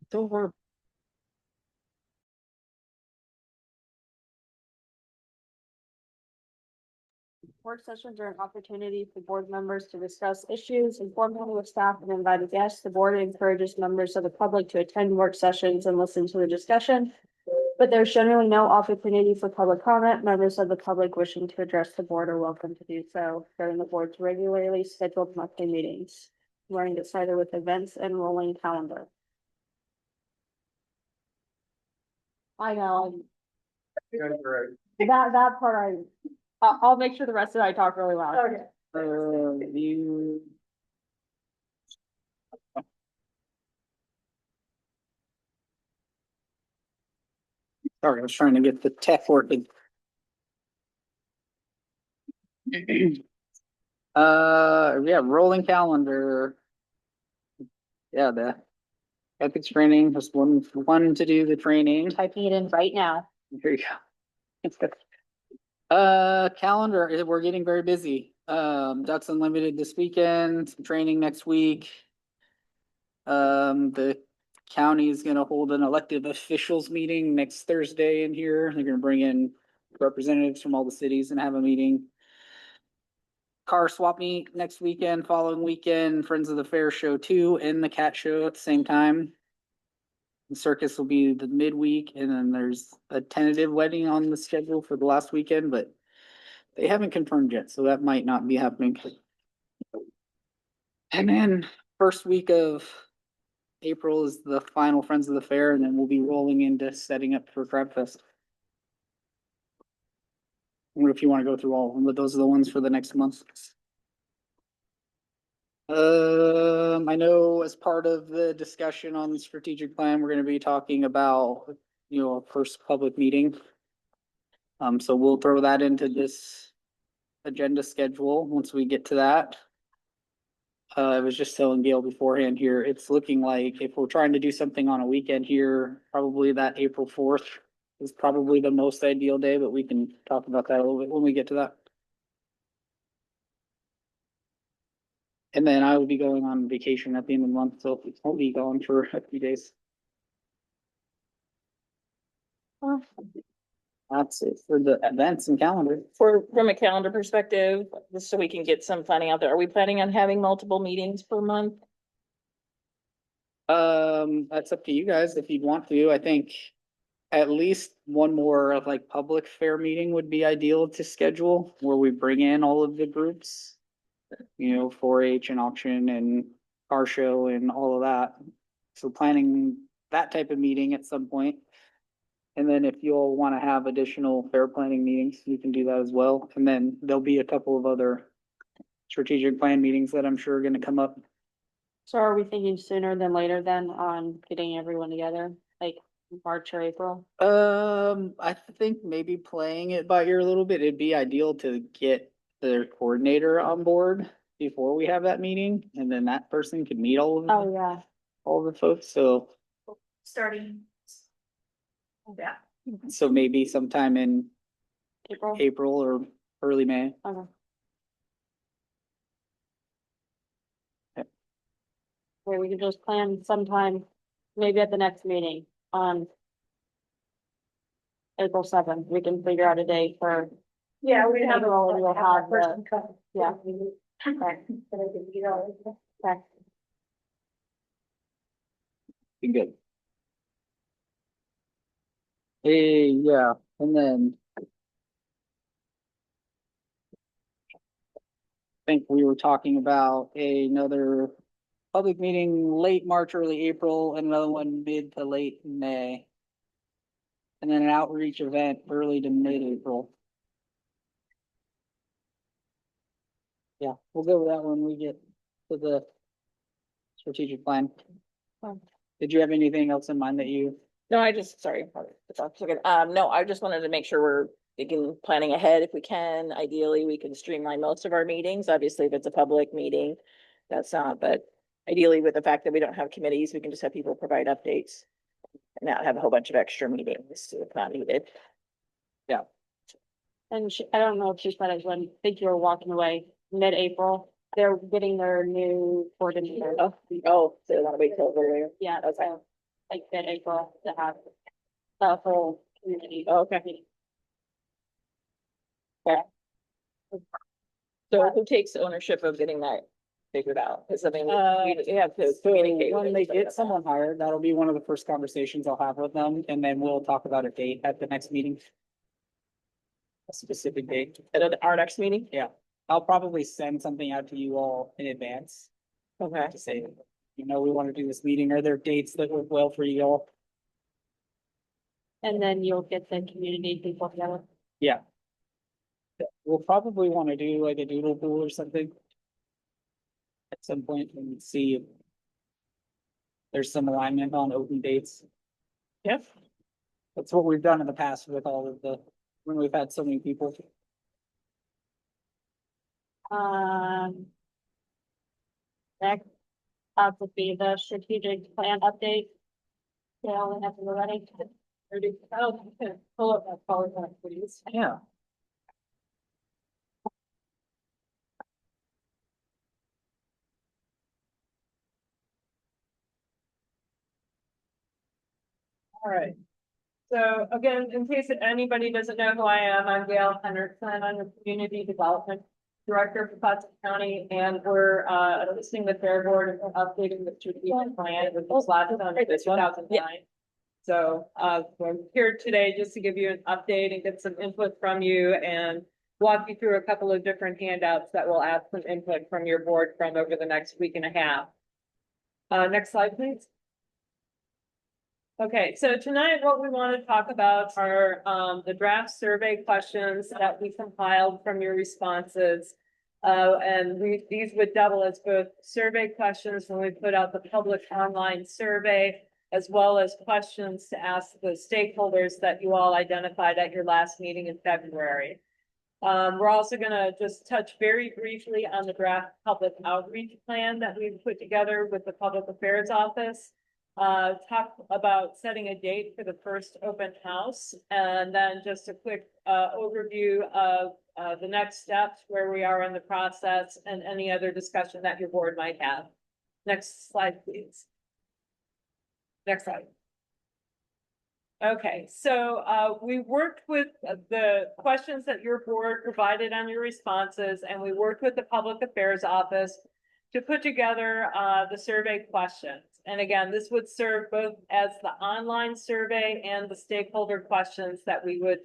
door. Work sessions are an opportunity for board members to discuss issues informally with staff and invited guests. The board encourages members of the public to attend work sessions and listen to the discussion. But there's generally no opportunity for public comment. Members of the public wishing to address the board are welcome to do so during the board's regularly scheduled monthly meetings. We're going to get started with events and rolling calendar. I know, that part I'll make sure the rest of it I talk really loud. Okay. You. Sorry, I was trying to get the tech working. Yeah, rolling calendar. Yeah, the ethics training, just one to do the training. Typing it in right now. Here you go. Calendar, we're getting very busy. Ducks Unlimited this weekend, some training next week. The county is gonna hold an elected officials meeting next Thursday in here. They're gonna bring in representatives from all the cities and have a meeting. Car swap meet next weekend, following weekend, Friends of the Fair show 2 and the cat show at the same time. The circus will be the midweek, and then there's a tentative wedding on the schedule for the last weekend, but they haven't confirmed yet, so that might not be happening. And then first week of April is the final Friends of the Fair, and then we'll be rolling into setting up for Crab Fest. I wonder if you want to go through all of them, but those are the ones for the next month. I know as part of the discussion on the strategic plan, we're gonna be talking about, a first public meeting. So we'll throw that into this agenda schedule once we get to that. I was just telling Gail beforehand here, it's looking like if we're trying to do something on a weekend here, probably that April 4th is probably the most ideal day, but we can talk about that a little bit when we get to that. And then I will be going on vacation at the end of the month, so I'll be gone for a few days. That's it for the events and calendar. From a calendar perspective, just so we can get some planning out there, are we planning on having multiple meetings per month? That's up to you guys if you'd want to. I think at least one more of like public fair meeting would be ideal to schedule where we bring in all of the groups. 4-H and auction and car show and all of that. So planning that type of meeting at some point. And then if you'll want to have additional fair planning meetings, you can do that as well. And then there'll be a couple of other strategic plan meetings that I'm sure are going to come up. So are we thinking sooner than later then on getting everyone together, like March or April? I think maybe playing it by ear a little bit, it'd be ideal to get the coordinator on board before we have that meeting, and then that person could meet all of them. Oh, yeah. All the folks, so Starting. Yeah. maybe sometime in April. April or early May. Okay. Or we could just plan sometime, maybe at the next meeting on April 7th. We can figure out a date for. Yeah, we'd have April, and we'll have the, person come. yeah. Okay. Okay. Be good. Hey, yeah, and then I think we were talking about another public meeting late March, early April, and another one mid to late May. And then an outreach event early to mid-April. Yeah, we'll go with that when we get to the strategic plan. Did you have anything else in mind that you? No, sorry. No, I just wanted to make sure we're planning ahead if we can. Ideally, we can streamline most of our meetings. Obviously, if it's a public meeting, that's not, but ideally with the fact that we don't have committees, we can just have people provide updates. And not have a whole bunch of extra meetings if not needed. Yeah. And I don't know if she said it when, I think you were walking away mid-April. They're getting their new coordinator. Oh, so they want to wait till earlier. Yeah, Okay. so like mid-April to have the whole community. Okay. So who takes ownership of getting that figured out? Cause I mean, we have to So communicate. with when they each other get about someone hired, that'll be one of the first conversations I'll have with them, and then we'll talk about a date at the next meeting. A specific date. that. At our next meeting? I'll probably send something out to you all in advance Okay. to say, we want to do this meeting. Are there dates that work well for you all? And then you'll get the community people together. We'll probably want to do like a doodle pool or something. At some point and see if there's some alignment on open dates. Yep. That's what we've done in the past with all of when we've had so many people. Next up would be the strategic plan update. Yeah, we have to go ready. Pull up that PowerPoint, please. Yeah. All right. So again, in case anybody doesn't know who I am, I'm Gail Henderson. I'm the Community Development Director for Putnam County, and we're assisting the Fair Board and updating the strategic plan with this last one, in 2009. So we're here today just to give you an update and get some input from you and walk you through a couple of different handouts that will add some input from your board from over the next week and a half. Next slide, please. Okay, so tonight what we want to talk about are the draft survey questions that we compiled from your responses. And these would double as both survey questions when we put out the public online survey, as well as questions to ask the stakeholders that you all identified at your last meeting in February. We're also gonna just touch very briefly on the draft public outreach plan that we've put together with the Public Affairs Office. Talk about setting a date for the first open house, and then just a quick overview of the next steps, where we are in the process, and any other discussion that your board might have. Next slide, please. Next slide. Okay, so we worked with the questions that your board provided on your responses, and we worked with the Public Affairs Office to put together the survey questions. And again, this would serve both as the online survey and the stakeholder questions that we would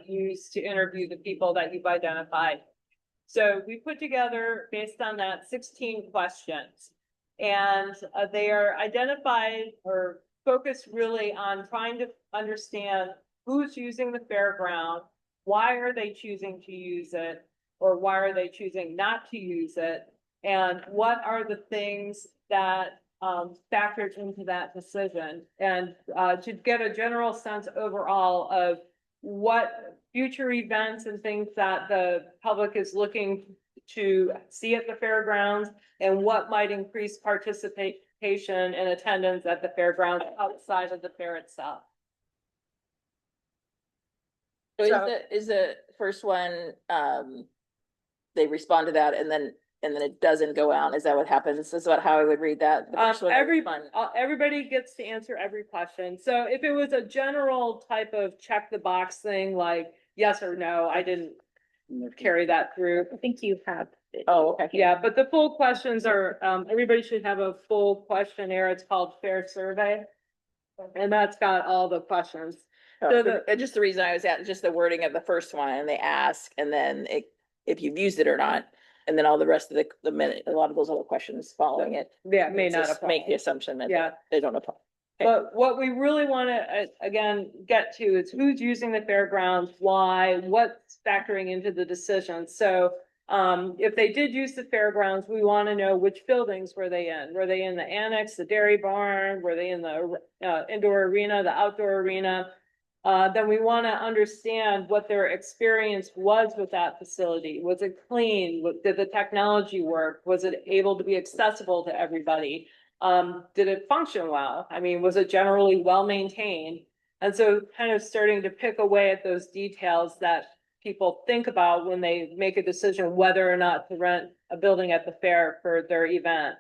use to interview the people that you've identified. So we put together, based on that, 16 questions. And they are identified or focused really on trying to understand who's using the fairground, why are they choosing to use it, or why are they choosing not to use it, and what are the things that factored into that decision, and to get a general sense overall of what future events and things that the public is looking to see at the fairgrounds, and what might increase participation and attendance at the fairgrounds outside of the fair itself. So So- is the first one, they respond to that and then it doesn't go out? Is that what happens? Is that how I would read that? The first one is fun. Everybody gets to answer every question. So if it was a general type of check the box thing, like yes or no, I didn't carry that through. I think you have. Oh, okay. Yeah, but the full questions are, everybody should have a full questionnaire. It's called Fair Survey. And that's got all the questions. So Just the reason I was at, just the wording of the first one, and they ask, and then if you've used it or not, and then all the rest of the minute, a lot of those other questions following it. Yeah, may not just apply. make the assumption that Yeah. they don't apply. Okay. But what we really want to, again, get to is who's using the fairgrounds, why, what's factoring into the decision. So if they did use the fairgrounds, we want to know which buildings were they in? Were they in the annex, the dairy barn? Were they in the indoor arena, the outdoor arena? Then we want to understand what their experience was with that facility. Was it clean? Did the technology work? Was it able to be accessible to everybody? Did it function well? I mean, was it generally well maintained? And so kind of starting to pick away at those details that people think about when they make a decision whether or not to rent a building at the fair for their event.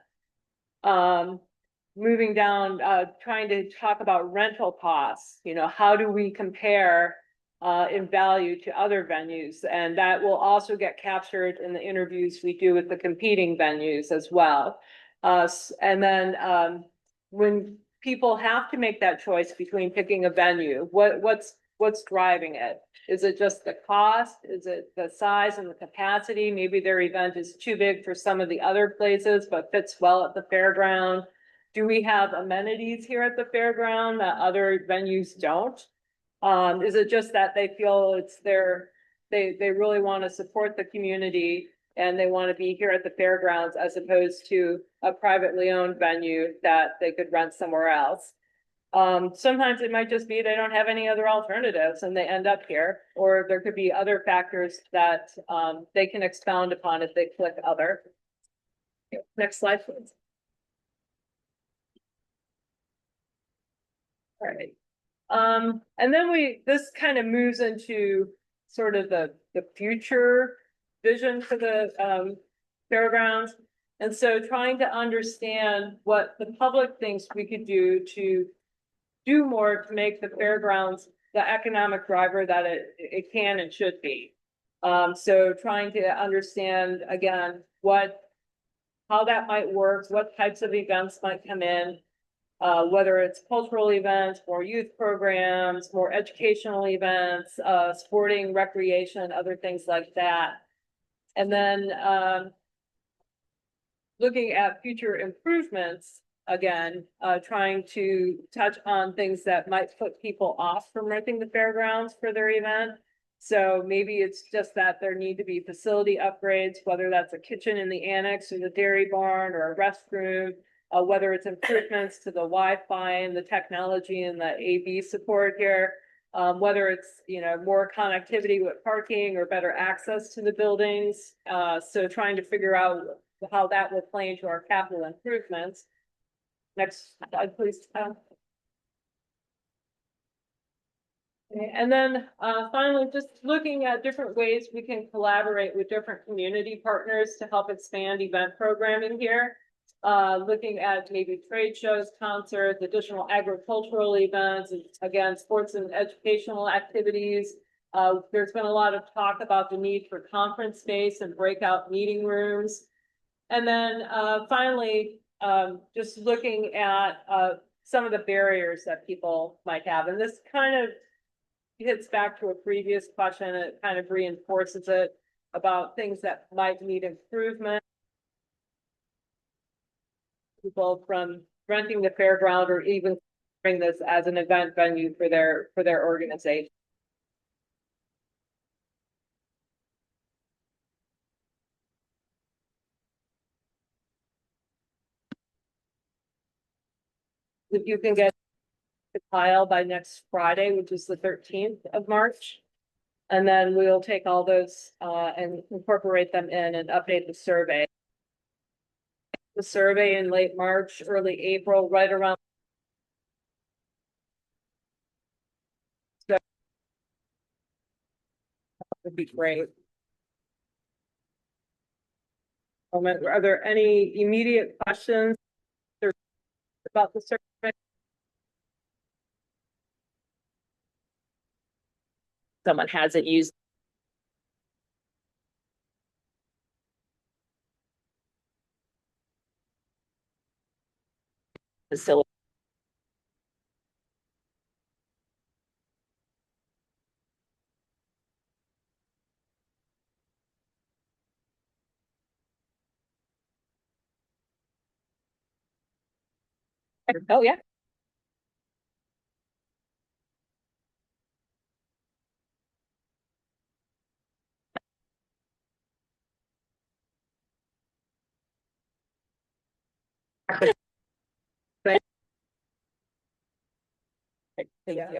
moving down, trying to talk about rental costs, you know, how do we compare in value to other venues? And that will also get captured in the interviews we do with the competing venues as well. And then, when people have to make that choice between picking a venue, what's driving it? Is it just the cost? Is it the size and the capacity? Maybe their event is too big for some of the other places, but fits well at the fairground. Do we have amenities here at the fairground that other venues don't? Is it just that they feel it's they really want to support the community and they want to be here at the fairgrounds as opposed to a privately owned venue that they could rent somewhere else? Sometimes it might just be they don't have any other alternatives and they end up here, or there could be other factors that they can expound upon if they click other. Next slide, please. All right. And then this kind of moves into sort of the future vision for the fairgrounds. And so trying to understand what the public thinks we could do to do more to make the fairgrounds the economic driver that it can and should be. So trying to understand again how that might work, what types of events might come in, whether it's cultural events, more youth programs, more educational events, sporting, recreation, other things like that. And then looking at future improvements, again, trying to touch on things that might put people off from renting the fairgrounds for their event. So maybe it's just that there need to be facility upgrades, whether that's a kitchen in the annex or the dairy barn or a restroom, whether it's improvements to the Wi-Fi and the technology and the AV support here, whether it's, you know, more connectivity with parking or better access to the buildings. So trying to figure out how that will play into our capital improvements. Next slide, please. And then finally, just looking at different ways we can collaborate with different community partners to help expand event programming here. Looking at maybe trade shows, concerts, additional agricultural events, and again, sports and educational activities. There's been a lot of talk about the need for conference space and breakout meeting rooms. And then finally, just looking at some of the barriers that people might have. And this kind of hits back to a previous question. It kind of reinforces it about things that might need improvement. People from renting the fairground or even bring this as an event venue for their organization. If you can get the file by next Friday, which is the 13th of March. And then we'll take all those and incorporate them in and update the survey. The survey in late March, early April, right around. That would be great. Are there any immediate questions about the survey? Someone hasn't used. Facility. Oh, yeah. Thank you.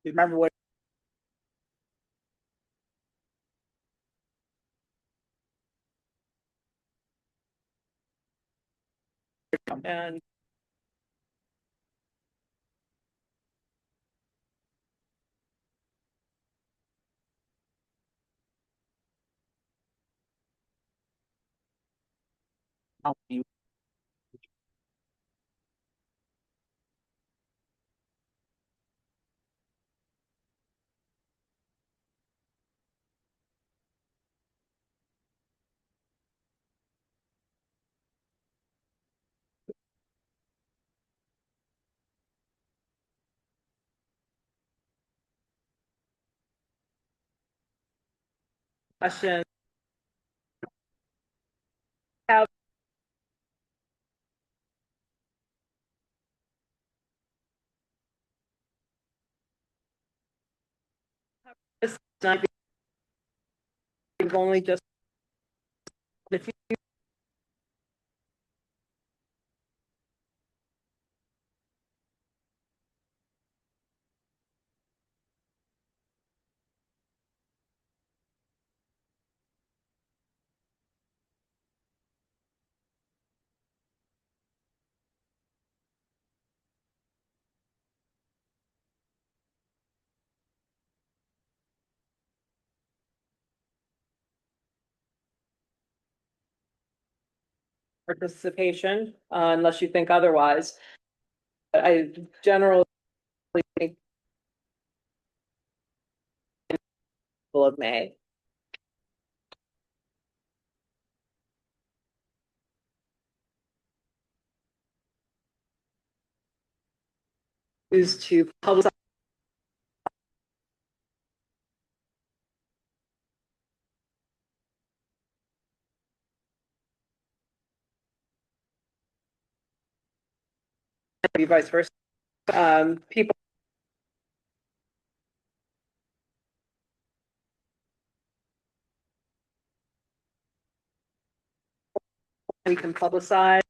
Remember what? And Question. Have this not be- We've only just. If you participation, unless you think otherwise. But I generally think of May. Is to publicize. Vice versa. People. We can publicize.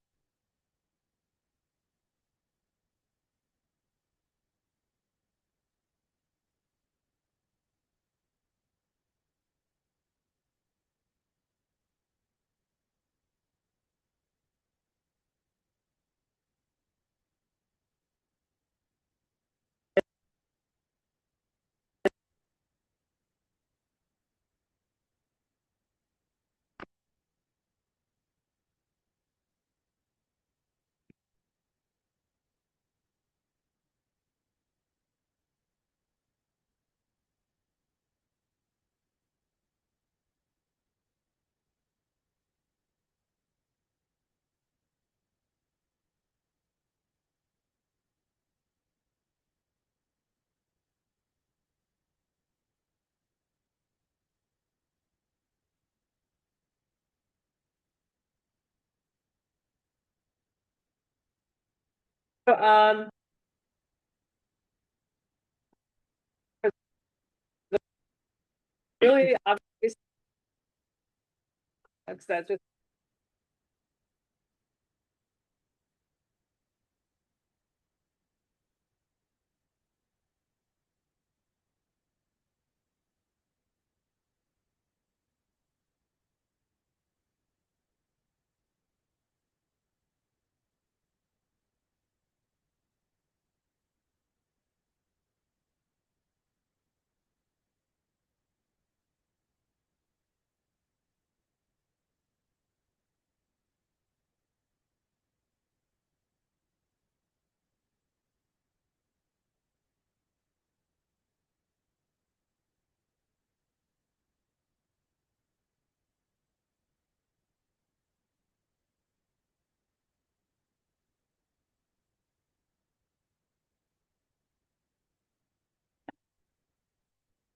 Um. Really, obviously. That's just.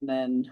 Then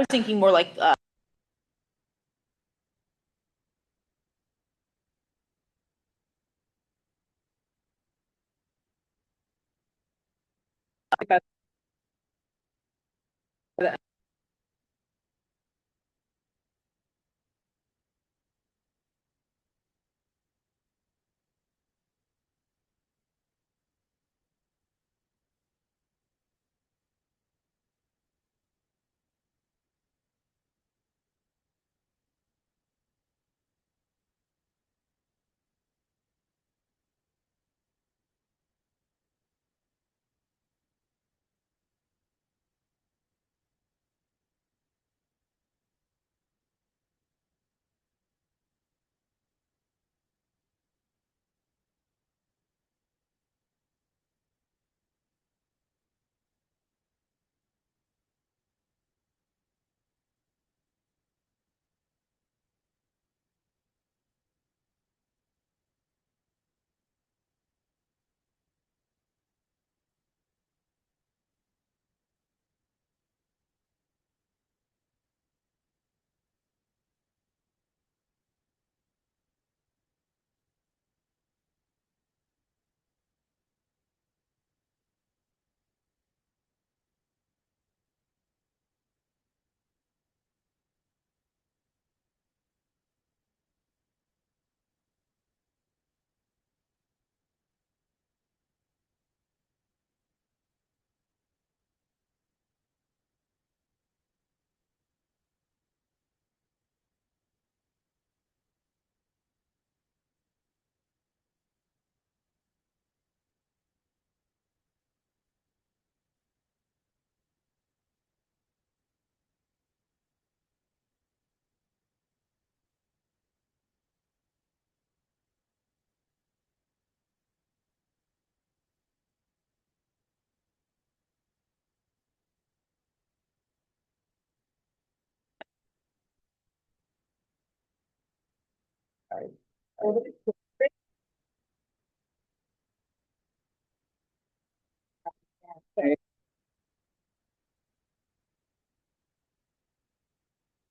was thinking more like,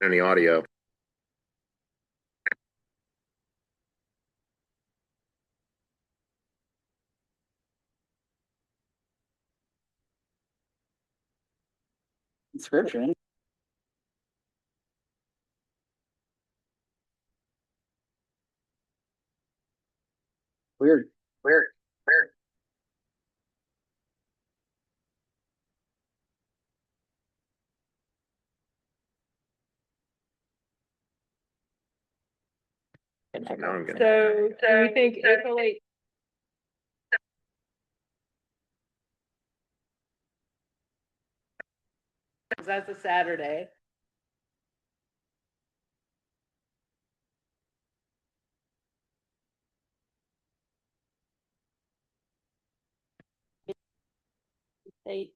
Any audio. Inscription. Weird. Now I'm getting. So do we think April 8th? Cause that's a Saturday. Eight.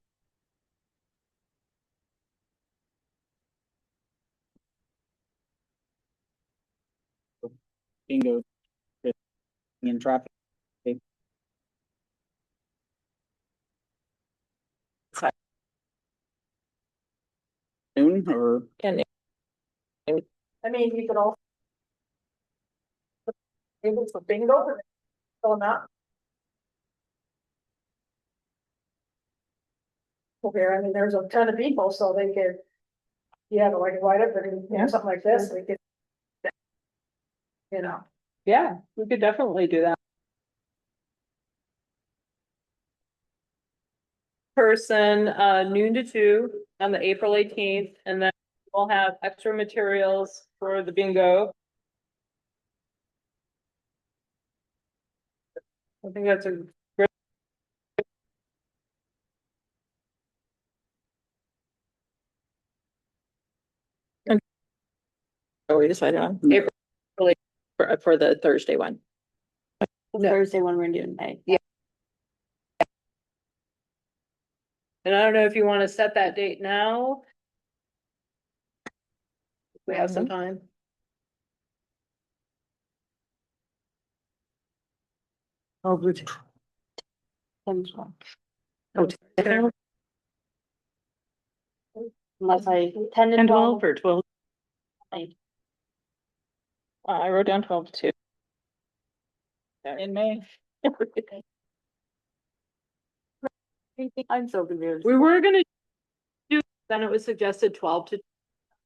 Bingo. In traffic. Noon or I mean, you could also. Able for bingo, fill them out. Okay, I mean, there's a ton of people, so they could. You have like write up and, you know, something like this, they could. You know. Yeah, we could definitely do that. Person, noon to 2 on the April 18th, and then we'll have extra materials for the bingo. I think that's a great. oh, we decided on April. for the Thursday one. Thursday when we're doing May. Yeah. And I don't know if you want to set that date now. We have some time. Oh, Tim's one. Oh, unless I, 10 to 10, 12. 12 or 12? I wrote down 12 too. In May. I'm so confused. We were gonna do, then it was suggested 12 to,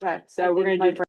Okay, so we're gonna do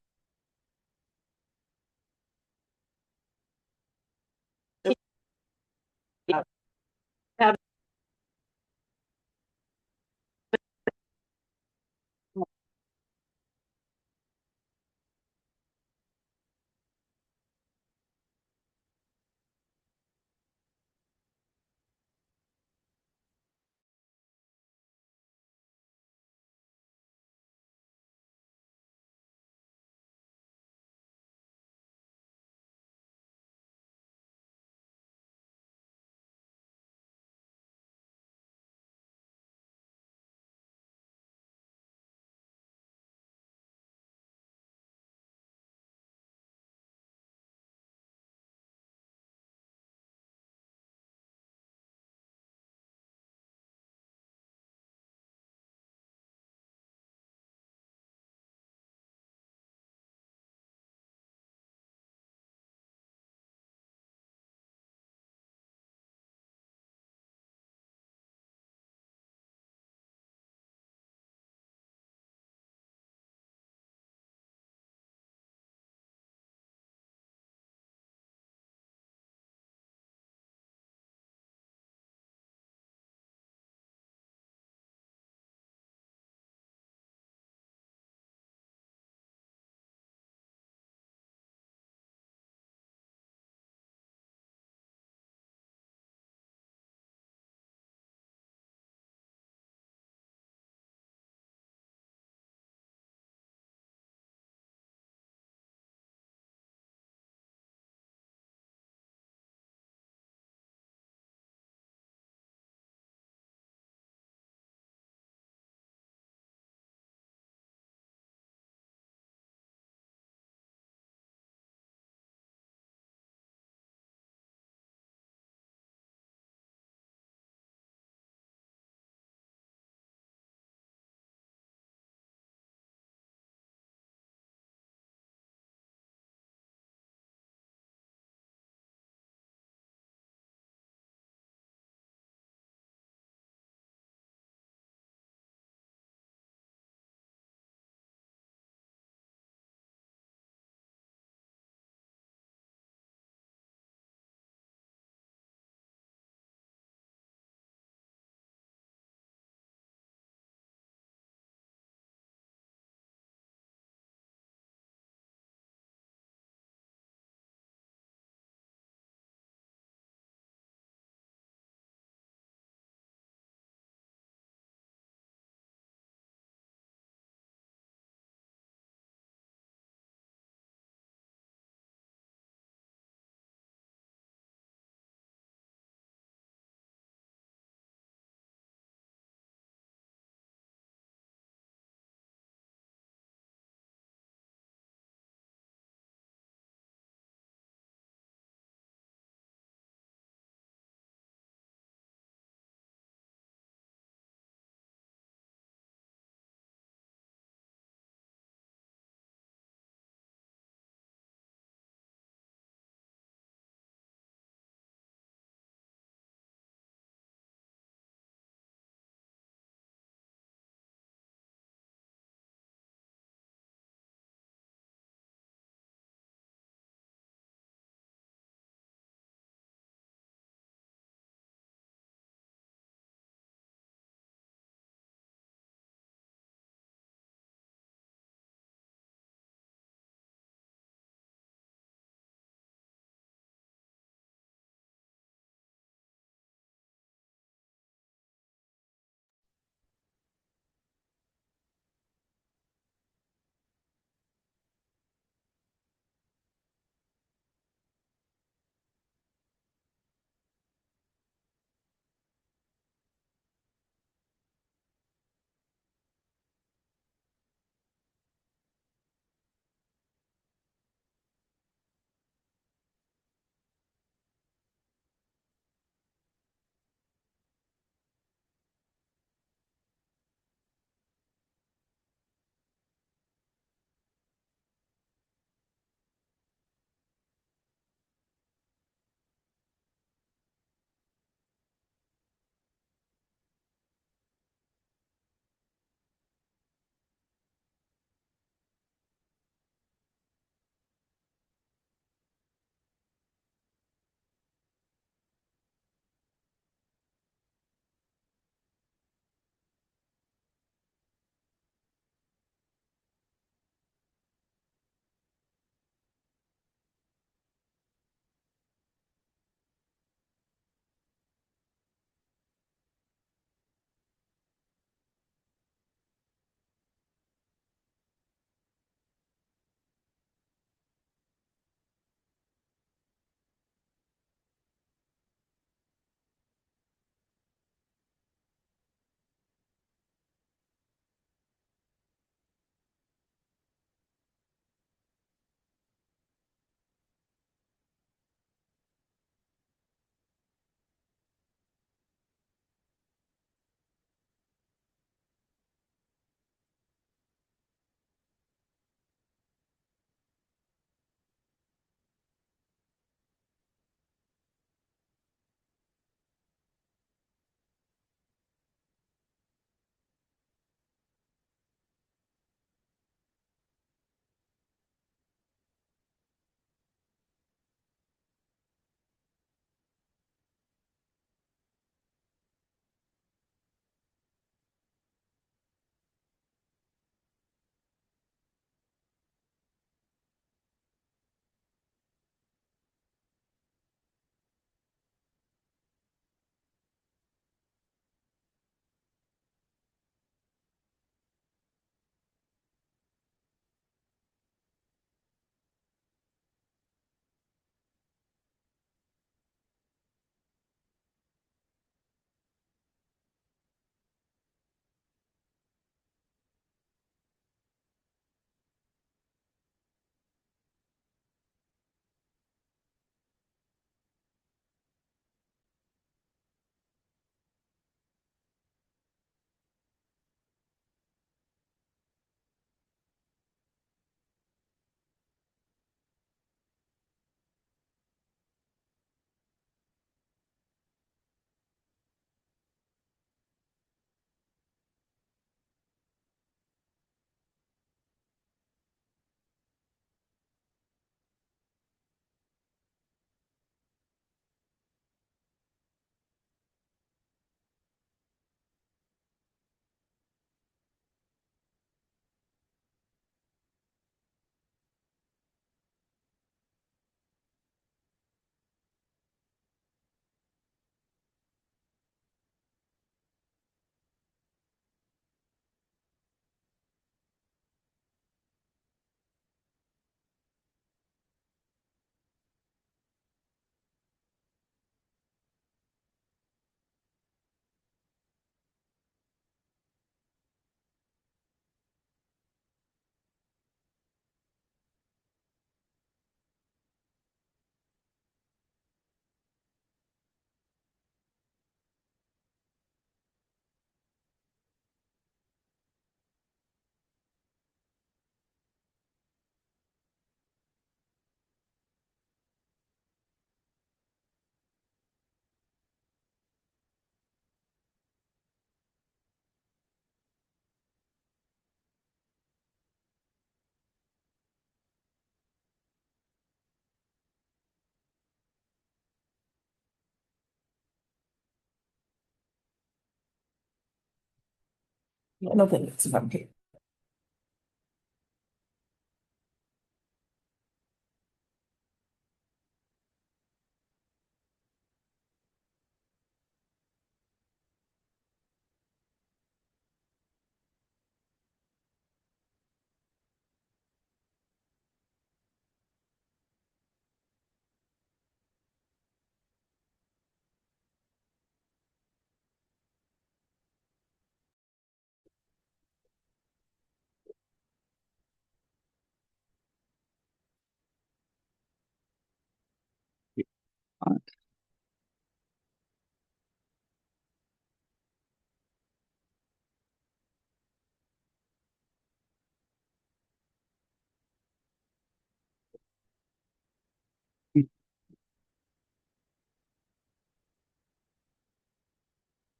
I don't think it's from here.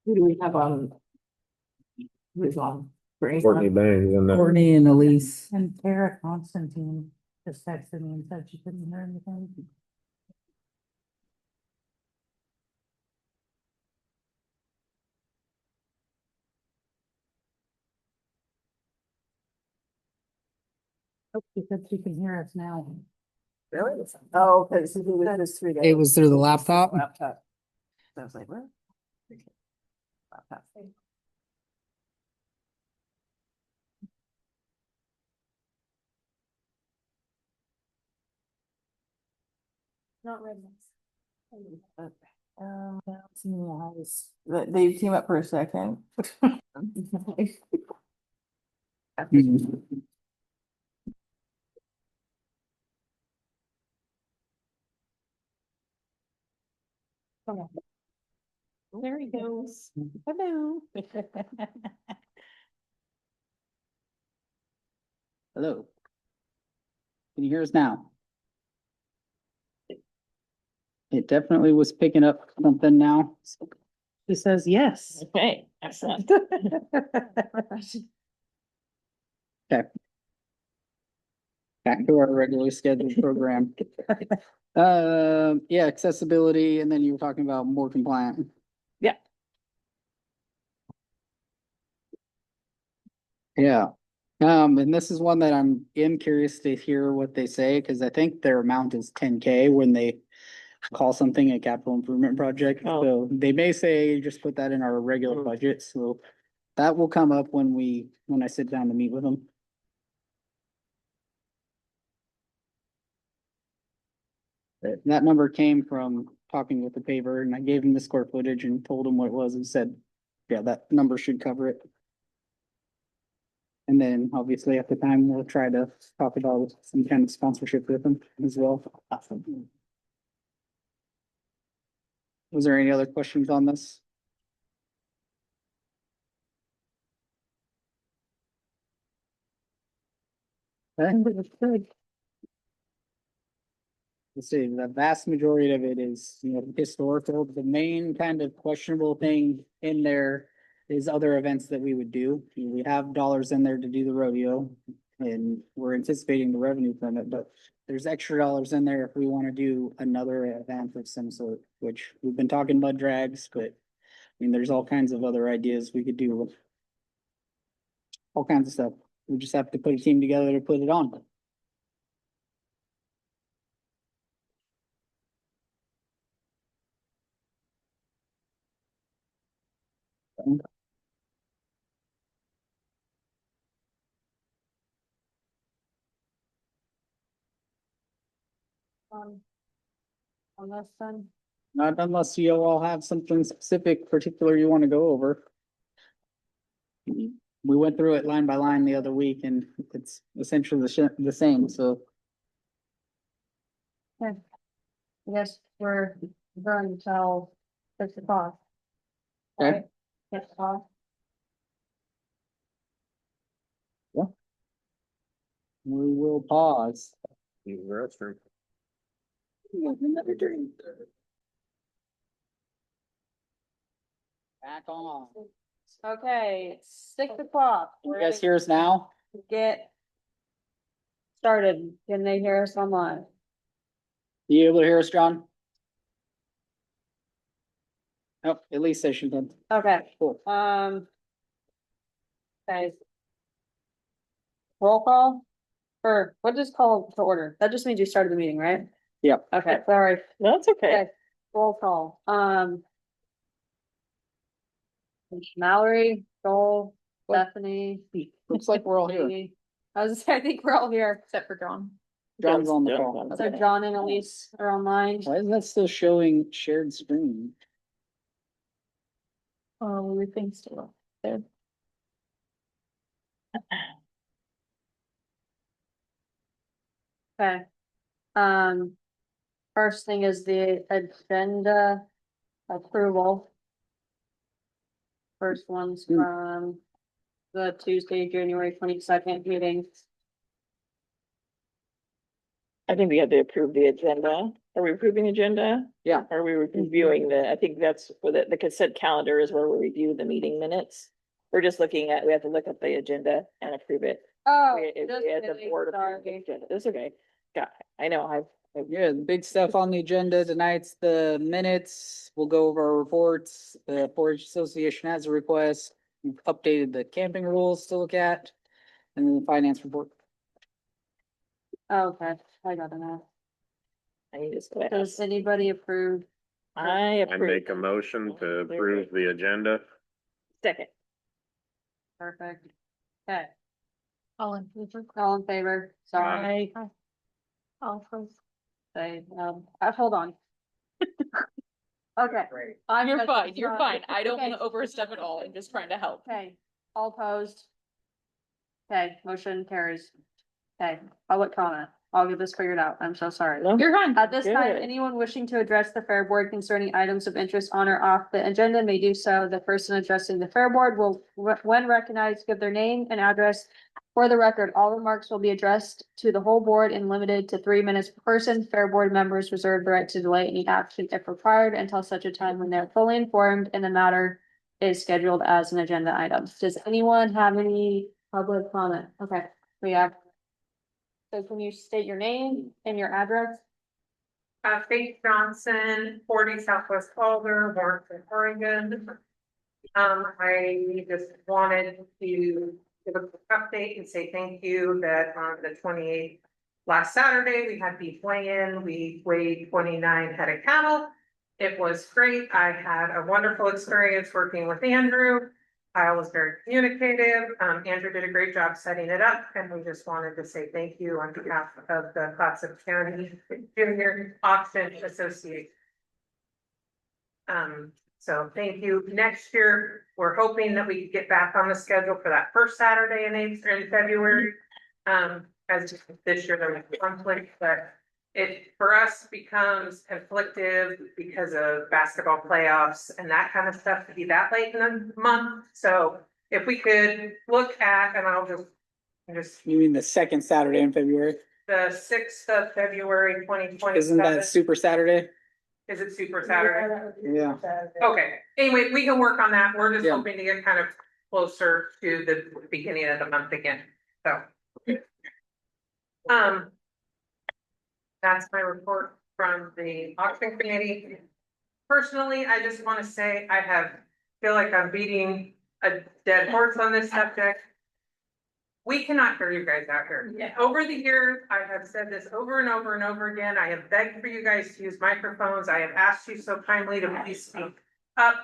Who do we have on? Who's on? Courtney Bangs and Courtney and Elise. And Tara Constantine just texted me and said she couldn't hear anything. Oh, she said she can hear us now. Really? Oh, okay, so who was this through? It was through the laptop. Laptop. I was like, what? Laptop. Not ready. They came up for a second. There he goes. Hello. Hello. Can you hear us now? It definitely was picking up something now. She says yes. Okay, excellent. Back to our regularly scheduled program. Yeah, accessibility, and then you were talking about more compliant. Yeah. Yeah. And this is one that am curious to hear what they say, because I think their amount is 10K when they call something a capital improvement project. Oh. So they may say, just put that in our regular budget, so that will come up when I sit down to meet with them. That number came from talking with the paver, and I gave him the square footage and told him what it was and said, yeah, that number should cover it. And then obviously at the time, we'll try to talk about some kind of sponsorship with them as well. Was there any other questions on this? Good. Let's see, the vast majority of it is, historical. The main kind of questionable thing in there is other events that we would do. We have dollars in there to do the rodeo, and we're anticipating the revenue from it, but there's extra dollars in there if we want to do another event of some sort, which we've been talking about drags, but there's all kinds of other ideas we could do. All kinds of stuff. We just have to put a team together to put it on. On this then, Not unless you all have something specific, particular you want to go over. We went through it line by line the other week and it's essentially the same, so. I guess we're going until 6 o'clock. Okay. Right? 6 o'clock. We will pause. Another drink. Back on. Okay, 6 o'clock. You We're guys gonna hear us now? get started. Can they hear us online? You able to hear us, John? Oh, at least they should. Okay, Cool. Okay. Roll call? Or what does call to order? That just means you started the meeting, right? Yep. Okay, sorry. That's okay. Okay, roll call. Mallory, Joel, What? Stephanie. Looks like we're all here. Katie. I was, I think we're all here, except for John. John's on the call. So John and Elise are online. Why is that still showing shared screen? Oh, everything's still up there. Okay. First thing is the agenda approval. First one's Hmm. from the Tuesday, January 22nd meeting. I think we have to approve the agenda. Are we approving the agenda? Yeah. Are we reviewing I think that's for the consent calendar is where we review the meeting minutes. We're just looking at, we have to look at the agenda and approve it. Oh, We had the board approve the agenda. That's okay. Got, I know, Yeah, the big stuff on the agenda tonight's the minutes. We'll go over our reports. The Portage Association has a request. We've updated the camping rules to look at. And then the finance report. Okay, I got it now. I need to. Does anybody approve? I I approve. make a motion to approve the agenda. Second. Perfect. Okay, All in favor? all in favor? Sorry. All opposed. Say, hold on. Okay. You're fine, you're fine. I don't Okay. wanna overstep at all. I'm just trying to help. Okay, all opposed? Okay, motion carries. Okay, public comment. I'll get this figured out. I'm so sorry. You're fine. At this time, Good. anyone wishing to address the Fair Board concerning items of interest on or off the agenda may do so. The person addressing the Fair Board will, when recognized, give their name and address. For the record, all remarks will be addressed to the whole board and limited to 3 minutes per person. Fair Board members reserve the right to delay any action if required until such a time when they're fully informed and the matter is scheduled as an agenda item. Does anyone have any public comment? Okay, we have. So can you state your name and your address? Faith Johnson, 40 Southwest Calder, Warrenton, Oregon. I just wanted to give a quick update and say thank you that on the 28th, last Saturday, we had beef weigh-in. We weighed 29 head of cattle. It was great. I had a wonderful experience working with Andrew. Kyle was very communicative. Andrew did a great job setting it up, and we just wanted to say thank you on behalf of the Clatsop County Junior Auction Association. So thank you. Next year, we're hoping that we could get back on the schedule for that first Saturday in February. As this year there was conflict, but it for us becomes conflictive because of basketball playoffs and that kind of stuff to be that late in the month. So if we could look at, and I'll just You mean the second Saturday in February? the 6th of February, 2027. Isn't that Super Saturday? Is it Super Saturday? Yeah. Okay, anyway, we can work on that. We're just Yeah. hoping to get kind of closer to the beginning of the month again, so. That's my report from the auction committee. Personally, I just want to say feel like I'm beating a dead horse on this subject. We cannot hear you guys out here. Yeah. Over the years, I have said this over and over and over again. I have begged for you guys to use microphones. I have asked you so kindly to please speak up.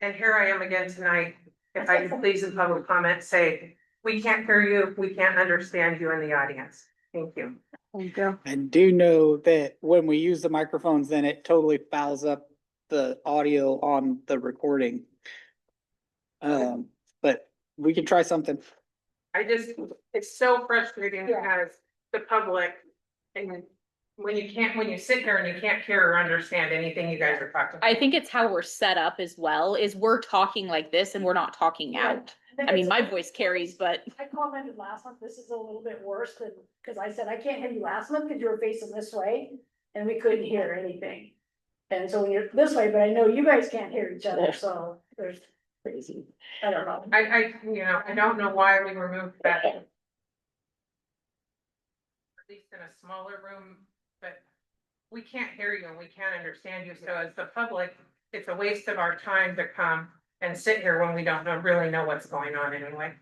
And here I am again tonight. If I could please in public comment, say, we can't hear you. We can't understand you in the audience. Thank you. Thank you. I do know that when we use the microphones, then it totally fouls up the audio on the recording. But we can try something. It's so frustrating as the public. And when you sit here and you can't hear or understand anything you guys are talking about. I think it's how we're set up as well, is we're talking like this and we're not talking out. I mean, my voice carries, but I commented last month, this is a little bit worse than, cause I said, I can't hear you last month, cause you were facing this way, and we couldn't hear anything. And so when you're this way, but I know you guys can't hear each other, so there's, Crazy. I don't know. I don't know why we removed that. At least in a smaller room, but we can't hear you and we can't understand you, so as the public, it's a waste of our time to come and sit here when we don't really know what's going on anyway.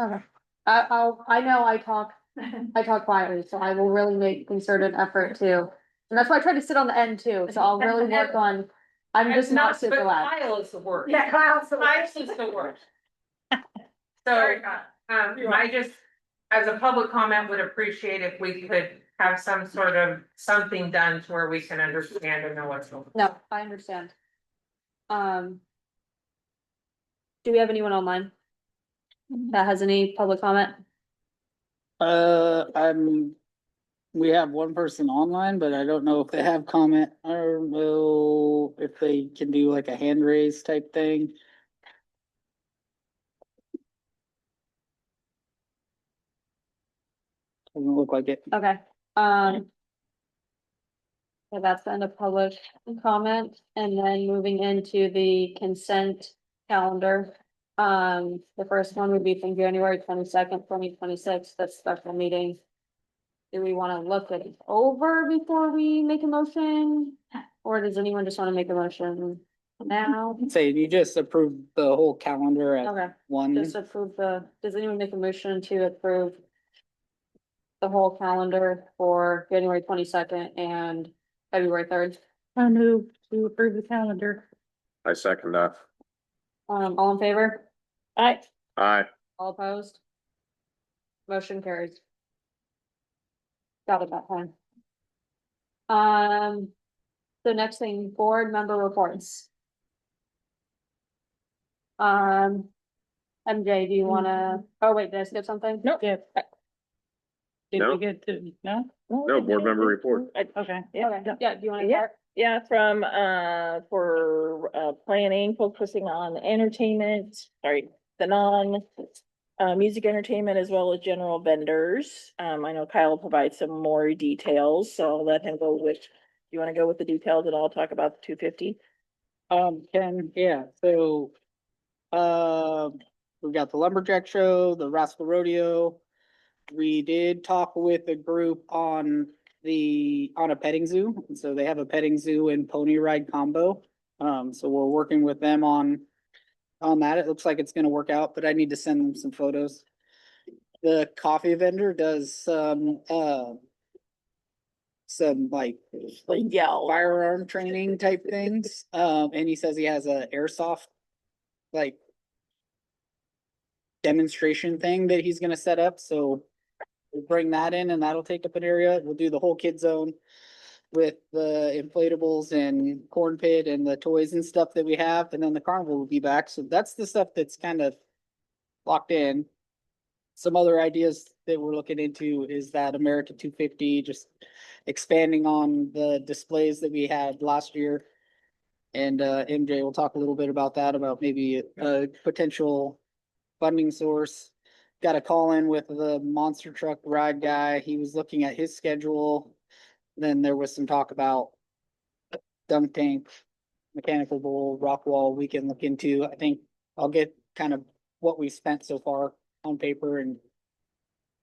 Okay. I know I talk quietly, so I will really make concerted effort to. And that's why I try to sit on the end too, so I'll really work on, I'm just not super but loud. Kyle is the worst. Yeah, Kyle's the Kyle worst. is the worst. Sorry, So, Kyle. I just, as a public comment, would appreciate if we could have some sort of something done to where we can understand and know what's going on. No, I understand. Do we have anyone online? That has any public comment? We have one person online, but I don't know if they have comment. I don't know if they can do like a hand raise type thing. Doesn't look like it. Okay, so that's the end of public comment, and then moving into the consent calendar. The first one would be from January 22nd, 2026. That's special meeting. Do we wanna look it over before we make a motion? Or does anyone just wanna make a motion now? Say you just approved the whole calendar at Okay, one. just approve does anyone make a motion to approve the whole calendar for January 22nd and February 3rd? I move to approve the calendar. I second that. All in favor? Aye. Aye. All opposed? Motion carries. Got it that time. The next thing, board member reports. MJ, do you wanna, oh wait, did I skip something? Nope. Yeah. Did No. we get to, no? No, board member report. Okay. Okay, yeah, do you wanna Yeah. start? Yeah, from, for, planning, focusing on entertainment, sorry, the non, music entertainment as well as general vendors. I know Kyle will provide some more details, so I'll let him go with, you wanna go with the details and I'll talk about the 250? So, we've got the lumberjack show, the rascal rodeo. We did talk with a group on a petting zoo, and so they have a petting zoo and pony ride combo. So we're working with them on that. It looks like it's gonna work out, but I need to send them some photos. The coffee vendor does some like Yell. firearm training type things. And he says he has a airsoft like demonstration thing that he's gonna set up, so we'll bring that in and that'll take up an area. We'll do the whole kid zone with the inflatables and corn pit and the toys and stuff that we have, and then the carnival will be back. So that's the stuff that's kind of locked in. Some other ideas that we're looking into is that America 250, just expanding on the displays that we had last year. And MJ will talk a little bit about that, about maybe a potential funding source. Got a call in with the monster truck ride guy. He was looking at his schedule. Then there was some talk about dunk tank, mechanical bull, rock wall we can look into. I think I'll get kind of what we spent so far on paper, and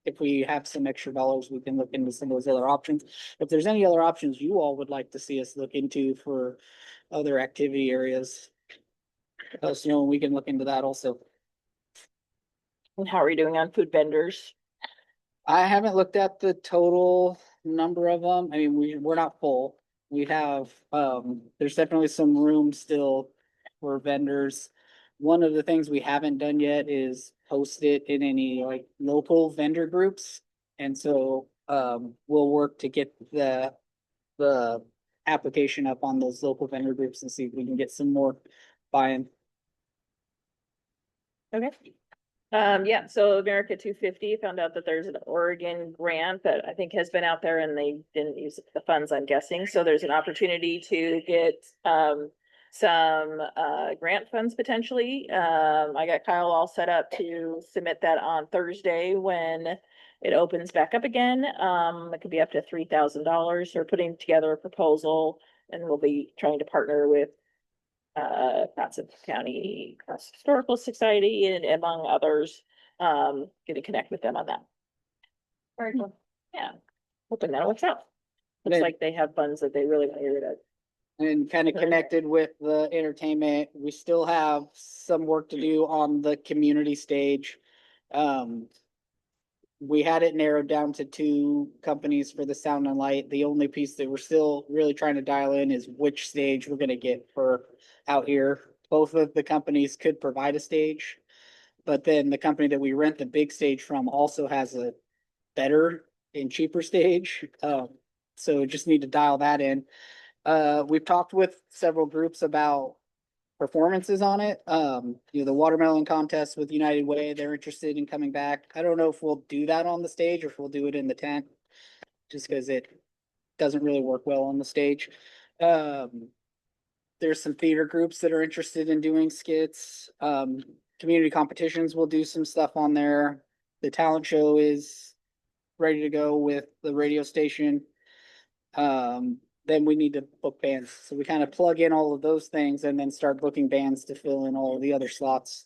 if we have some extra dollars, we can look into some of those other options. If there's any other options you all would like to see us look into for other activity areas, let us know and we can look into that also. And how are you doing on food vendors? I haven't looked at the total number of them. I mean, we're not full. We have, there's definitely some room still for vendors. One of the things we haven't done yet is post it in any like local vendor groups. And so, we'll work to get the application up on those local vendor groups and see if we can get some more buy-in. Okay. Yeah, so America 250 found out that there's an Oregon grant that I think has been out there and they didn't use the funds, I'm guessing. So there's an opportunity to get some grant funds potentially. I got Kyle all set up to submit that on Thursday when it opens back up again. It could be up to $3,000. We're putting together a proposal and we'll be trying to partner with Patson County Historical Society and among others, get to connect with them on that. Very cool. Yeah, hoping that works out. Looks Then- like they have funds that they really want to get rid of. And kind of connected with the entertainment, we still have some work to do on the community stage. Um, we had it narrowed down to 2 companies for the sound and light. The only piece that we're still really trying to dial in is which stage we're gonna get for out here. Both of the companies could provide a stage, but then the company that we rent the big stage from also has a better and cheaper stage. So just need to dial that in. We've talked with several groups about performances on it. The watermelon contest with United Way, they're interested in coming back. I don't know if we'll do that on the stage or if we'll do it in the tent, just because it doesn't really work well on the stage. There's some theater groups that are interested in doing skits. Community competitions will do some stuff on there. The talent show is ready to go with the radio station. Then we need to book bands. So we kind of plug in all of those things and then start booking bands to fill in all of the other slots.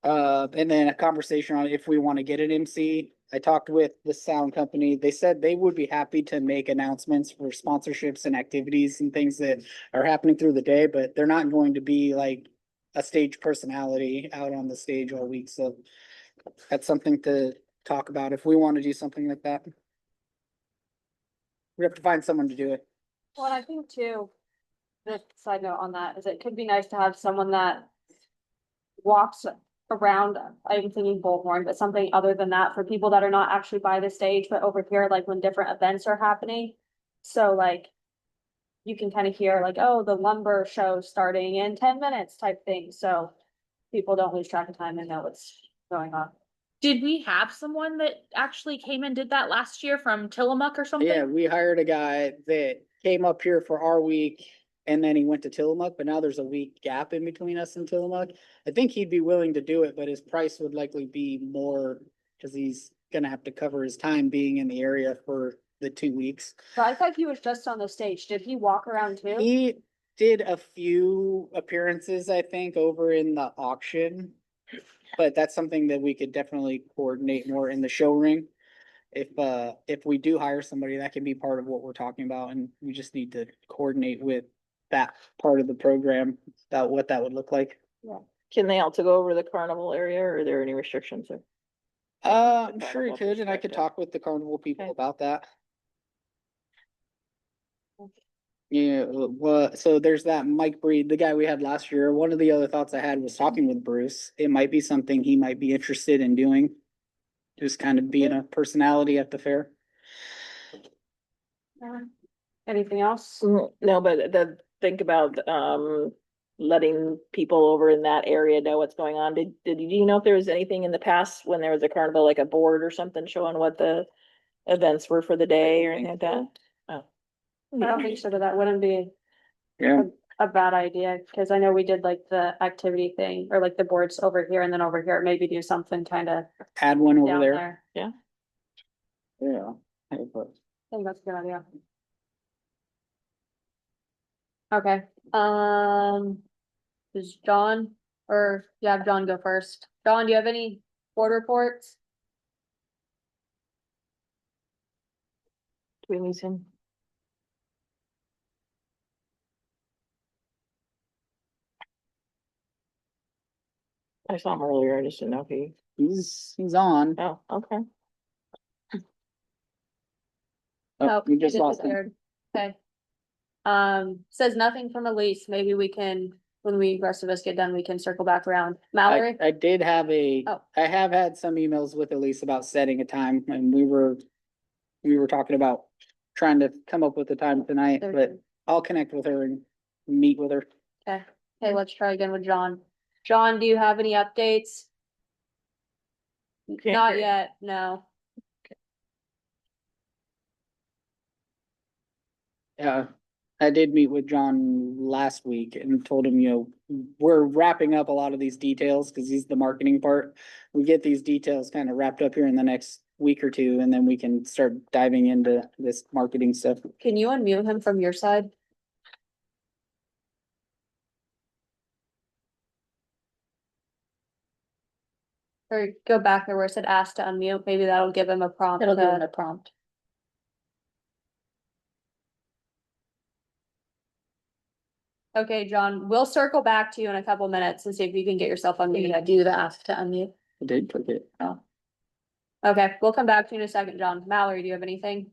And then a conversation on if we want to get an MC. I talked with the sound company. They said they would be happy to make announcements for sponsorships and activities and things that are happening through the day, but they're not going to be like a stage personality out on the stage all week. So that's something to talk about if we want to do something like that. We have to find someone to do it. Well, I think too, the side note on that is it could be nice to have someone that walks around, I'm thinking bullhorn, but something other than that for people that are not actually by the stage, but over here, like when different events are happening. So like, you can kind of hear like, oh, the lumber show starting in 10 minutes type thing, so people don't lose track of time and know what's going on. Did we have someone that actually came and did that last year from Tillamook or something? Yeah, we hired a guy that came up here for our week and then he went to Tillamook, but now there's a week gap in between us and Tillamook. I think he'd be willing to do it, but his price would likely be more because he's gonna have to cover his time being in the area for the 2 weeks. But I thought he was just on the stage. Did he walk around too? He did a few appearances, I think, over in the auction. But that's something that we could definitely coordinate more in the show ring. If we do hire somebody, that can be part of what we're talking about, and we just need to coordinate with that part of the program about what that would look like. Can they also go over the carnival area or are there any restrictions there? I'm sure you could, and I could perspective. talk with the carnival people Okay. about that. Yeah, well, so there's that Mike Breed, the guy we had last year. One of the other thoughts I had was talking with Bruce. It might be something he might be interested in doing. Just kind of being a personality at the fair. Anything else? No, but think about, letting people over in that area know what's going on. Do you know if there was anything in the past when there was a carnival, like a board or something showing what the events were for the day or anything like that? Oh. I don't think so, but that wouldn't be Yeah, a bad idea, because I know we did like the activity thing, or like the boards over here and then over here, maybe do something kind of add one over down there. there. Yeah. Hey, but I think that's a good idea. Okay, is John, or you have John go first? John, do you have any board reports? Do we lose him? I saw him earlier, I just didn't know if he, he's on. oh, okay. Oh, we he just lost him. disappeared. Okay. Says nothing from Elise, maybe we can, when we, rest of us get done, we can circle back around. Mallory? I did have Oh. I have had some emails with Elise about setting a time and we were talking about trying to come up with a time tonight, There's- but I'll connect with her and meet with her. Okay, let's try again with John. John, do you have any updates? Can't Not hear. yet, no. Yeah, I did meet with John last week and told him, we're wrapping up a lot of these details because he's the marketing part. We get these details kind of wrapped up here in the next week or two, and then we can start diving into this marketing stuff. Can you unmute him from your side? Or go back there where it said ask to unmute, maybe that'll give him a prompt. It'll give him to- a prompt. Okay, John, we'll circle back to you in a couple minutes and see if you can get yourself You unmuted. do the ask to unmute. I did click it. Oh. Okay, we'll come back to you in a second, John. Mallory, do you have anything?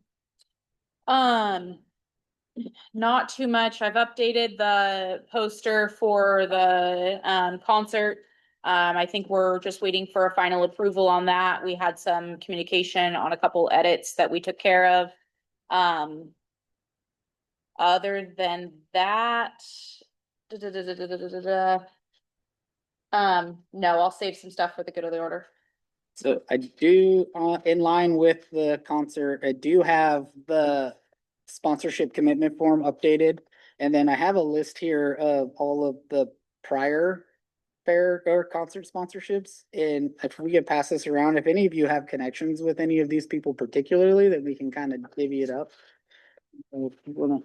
Not too much. I've updated the poster for the concert. I think we're just waiting for a final approval on that. We had some communication on a couple edits that we took care of. Other than that. No, I'll save some stuff for the good of the order. So I do, in line with the concert, I do have the sponsorship commitment form updated. And then I have a list here of all of the prior fair or concert sponsorships. And if we could pass this around, if any of you have connections with any of these people particularly, that we can kind of divvy it up. So if you wanna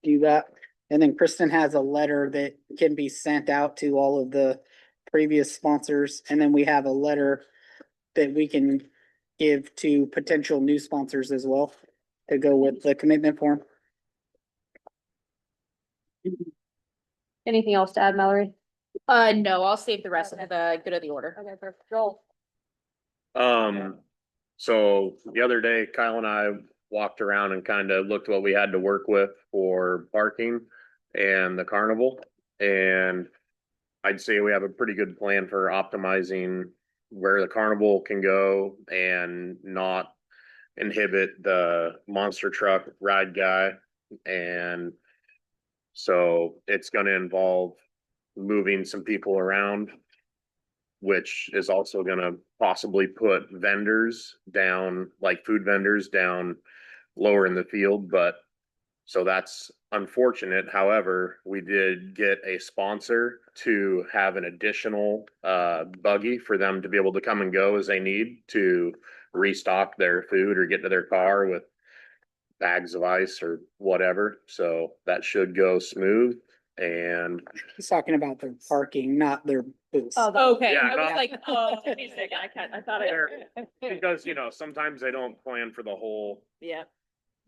do that. And then Kristen has a letter that can be sent out to all of the previous sponsors. And then we have a letter that we can give to potential new sponsors as well to go with the commitment form. Anything else to add, Mallory? No, I'll save the rest of the good of the order. Okay, perfect. Joel? So the other day, Kyle and I walked around and kind of looked what we had to work with for parking and the carnival. And I'd say we have a pretty good plan for optimizing where the carnival can go and not inhibit the monster truck ride guy. And so it's going to involve moving some people around, which is also going to possibly put vendors down, like food vendors down lower in the field. But so that's unfortunate. However, we did get a sponsor to have an additional buggy for them to be able to come and go as they need to restock their food or get to their car with bags of ice or whatever. So that should go smooth. And He's talking about their parking, not their booths. Okay, Yeah, I was no. like, oh, I thought because, sometimes they don't plan for the whole Yeah,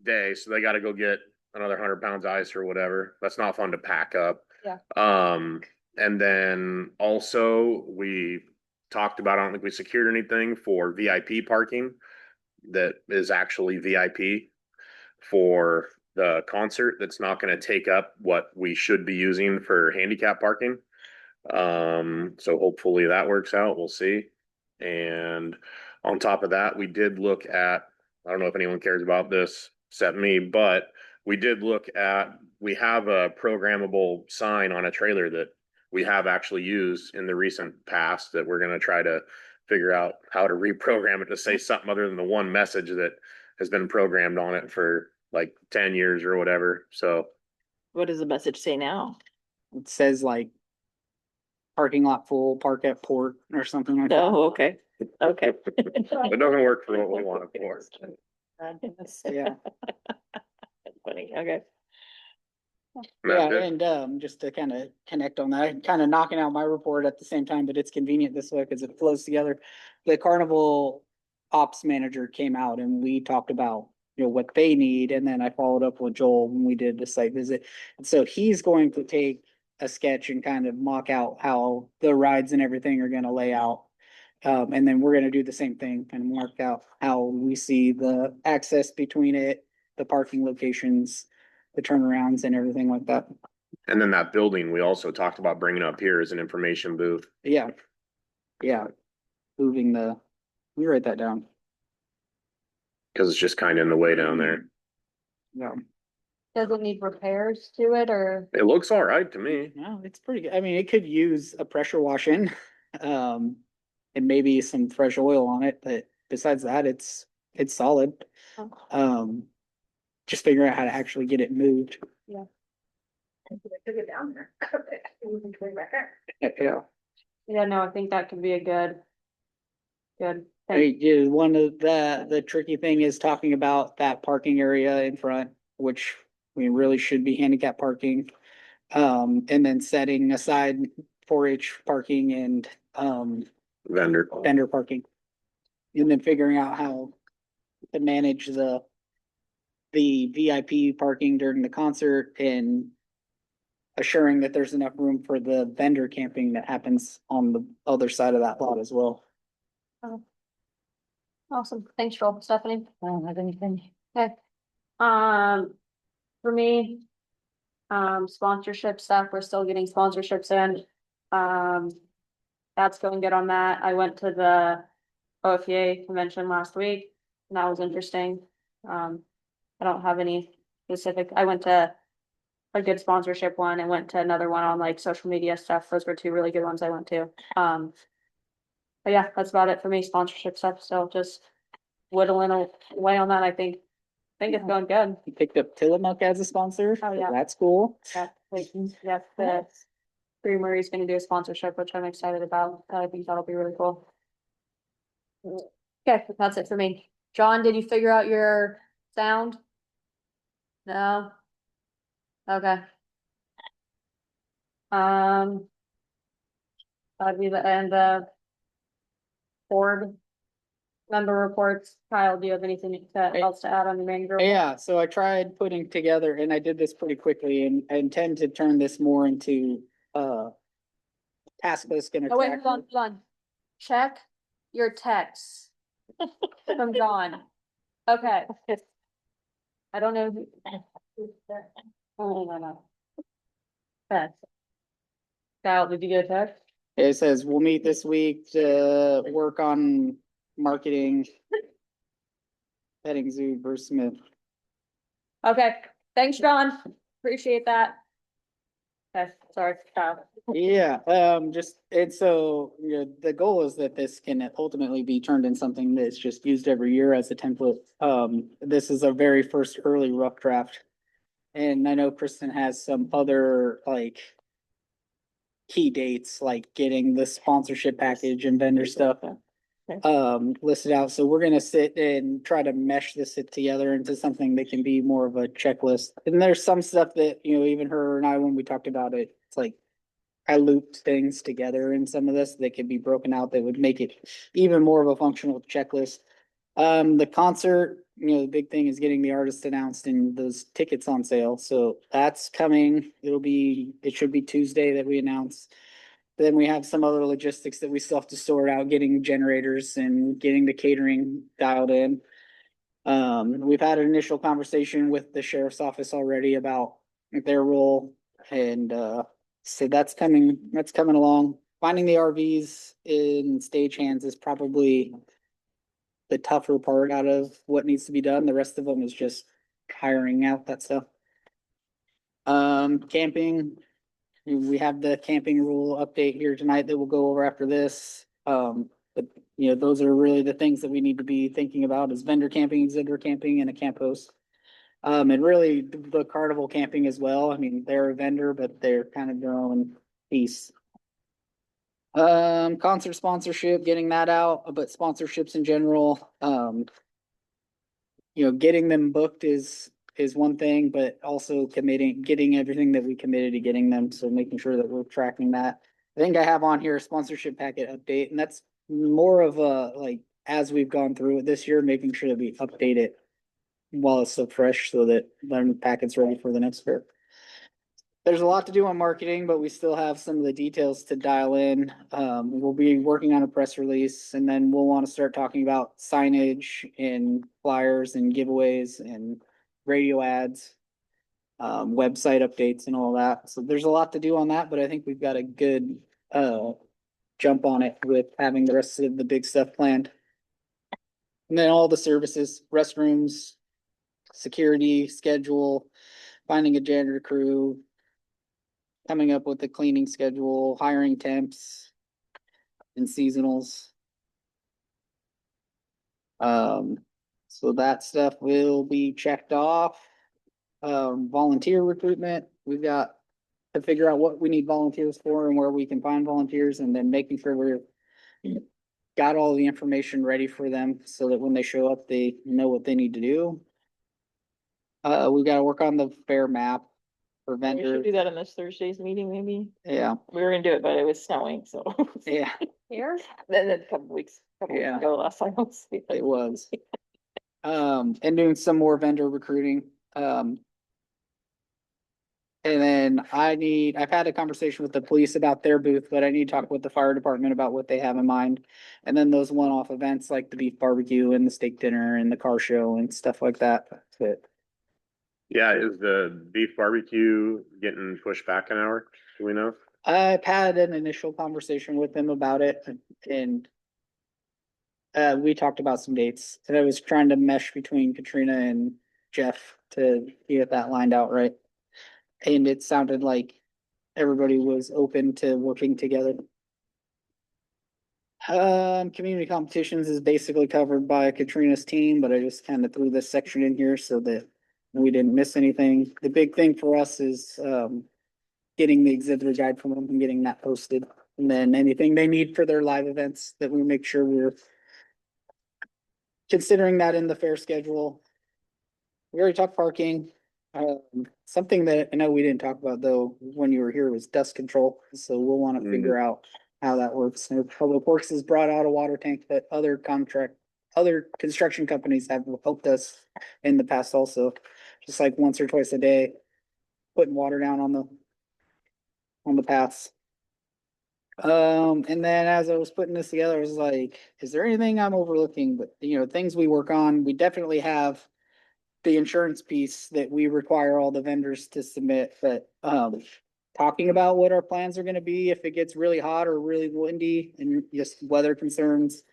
day, so they got to go get another 100 pounds of ice or whatever. That's not fun to pack up. Yeah. And then also we talked about, I don't think we secured anything for VIP parking that is actually VIP for the concert. That's not going to take up what we should be using for handicap parking. So hopefully that works out. We'll see. And on top of that, we did look at, I don't know if anyone cares about this except me, but we did look at, we have a programmable sign on a trailer that we have actually used in the recent past that we're going to try to figure out how to reprogram it to say something other than the one message that has been programmed on it for like 10 years or whatever. So what does the message say now? It says like parking lot full, park at port or something like that. Oh, okay, okay. it doesn't work for what we want it for. Yeah. Funny, okay. Yeah, That's it. and just to kind of connect on that, kind of knocking out my report at the same time, but it's convenient this way because it flows together. The carnival ops manager came out and we talked about, what they need, and then I followed up with Joel when we did the site visit. And so he's going to take a sketch and kind of mock out how the rides and everything are gonna lay out. And then we're gonna do the same thing and mark out how we see the access between it, the parking locations, the turnarounds and everything like that. And then that building we also talked about bringing up here as an information booth. Yeah. Yeah. Moving let me write that down. Because it's just kind of in the way down there. Yeah. Does it need repairs to it or? It looks all right to me. No, it's pretty good. I mean, it could use a pressure washing, and maybe some fresh oil on it, but besides that, it's solid. Just figuring out how to actually get it moved. Took it down there. Yeah. Yeah, no, I think that could be a good thing. Hey, one of the tricky thing is talking about that parking area in front, which we really should be handicap parking. And then setting aside 4-H parking and, vendor parking. And then figuring out how to manage the VIP parking during the concert and assuring that there's enough room for the vendor camping that happens on the other side of that lot as well. Awesome. Thanks, Joel. Stephanie? I don't have anything. Okay. For me, sponsorship stuff, we're still getting sponsorships in. That's going good on that. I went to the OFA convention last week, and that was interesting. I don't have any specific, I went to a good sponsorship one and went to another one on like social media stuff. Those were two really good ones I went to. But yeah, that's about it for me, sponsorship stuff. So just whittling away on that, I think it's going good. You picked up Tillamook as a sponsor. Oh, yeah. That's cool. Yeah, the Creamery's gonna do a sponsorship, which I'm excited about. I think that'll be really cool. Okay, that's it for me. John, did you figure out your sound? No? Okay. That'd be the end of board member reports. Kyle, do you have anything else to add on the manager? report? Yeah, so I tried putting together, and I did this pretty quickly, and I intend to turn this more into, task list and a Oh, wait, tracker. hold on. Check your texts from John. Okay. I don't know. Oh, no. Text. Kyle, did you get a text? It says, we'll meet this week to work on marketing. Petting Zoo versus Smith. Okay, thanks, John. Appreciate that. Okay, sorry, Kyle. Yeah, and so, you know, the goal is that this can ultimately be turned in something that's just used every year as a template. This is a very first early rough draft. And I know Kristen has some other like key dates, like getting the sponsorship package and vendor stuff listed out. So we're gonna sit and try to mesh this together into something that can be more of a checklist. And there's some stuff that, you know, even her and I, when we talked about it, it's like I looped things together in some of this that could be broken out that would make it even more of a functional checklist. The concert, you know, the big thing is getting the artist announced and those tickets on sale. So that's coming. It should be Tuesday that we announce. Then we have some other logistics that we still have to sort out, getting generators and getting the catering dialed in. We've had an initial conversation with the sheriff's office already about their role and, so that's coming along. Finding the RVs in stagehands is probably the tougher part out of what needs to be done. The rest of them is just hiring out that stuff. Camping, we have the camping rule update here tonight that we'll go over after this. But you know, those are really the things that we need to be thinking about is vendor camping, exhibitor camping, and a camp host. And really the carnival camping as well. I mean, they're a vendor, but they're kind of their own piece. Concert sponsorship, getting that out, but sponsorships in general, you know, getting them booked is one thing, but also getting everything that we committed to getting them, so making sure that we're tracking that. I think I have on here a sponsorship packet update, and that's more of a, like, as we've gone through it this year, making sure that we update it while it's still fresh, so that the packet's ready for the next year. There's a lot to do on marketing, but we still have some of the details to dial in. We'll be working on a press release, and then we'll want to start talking about signage and flyers and giveaways and radio ads, website updates and all that. So there's a lot to do on that, but I think we've got a good jump on it with having the rest of the big stuff planned. And then all the services, restrooms, security, schedule, finding a janitor crew, coming up with a cleaning schedule, hiring temps and seasonals. So that stuff will be checked off. Volunteer recruitment, we've got to figure out what we need volunteers for and where we can find volunteers, and then making sure we're got all the information ready for them so that when they show up, they know what they need to do. We gotta work on the fair map for We vendors. should do that in this Thursday's meeting, maybe. Yeah, We were gonna do it, but it was snowing, so. yeah, Here? Then a couple weeks Yeah. ago, last time. it was. And doing some more vendor recruiting. And then I've had a conversation with the police about their booth, but I need to talk with the fire department about what they have in mind. And then those one-off events like the beef barbecue and the steak dinner and the car show and stuff like that. But Yeah, is the beef barbecue getting pushed back an hour? Do we know? I've had an initial conversation with them about it and we talked about some dates and I was trying to mesh between Katrina and Jeff to get that lined out right. And it sounded like everybody was open to working together. Community competitions is basically covered by Katrina's team, but I just kind of threw this section in here so that we didn't miss anything. The big thing for us is, getting the exhibitor guide from them and getting that posted. And then anything they need for their live events that we make sure we're considering that in the fair schedule. We already talked parking. Something that I know we didn't talk about though, when you were here was dust control. So we'll want to figure out how that works. And Public Works has brought out a water tank that other construction companies have helped us in the past also. Just like once or twice a day, putting water down on the paths. And then as I was putting this together, I was like, is there anything I'm overlooking? But things we work on, we definitely have the insurance piece that we require all the vendors to submit, but talking about what our plans are gonna be if it gets really hot or really windy and just weather concerns.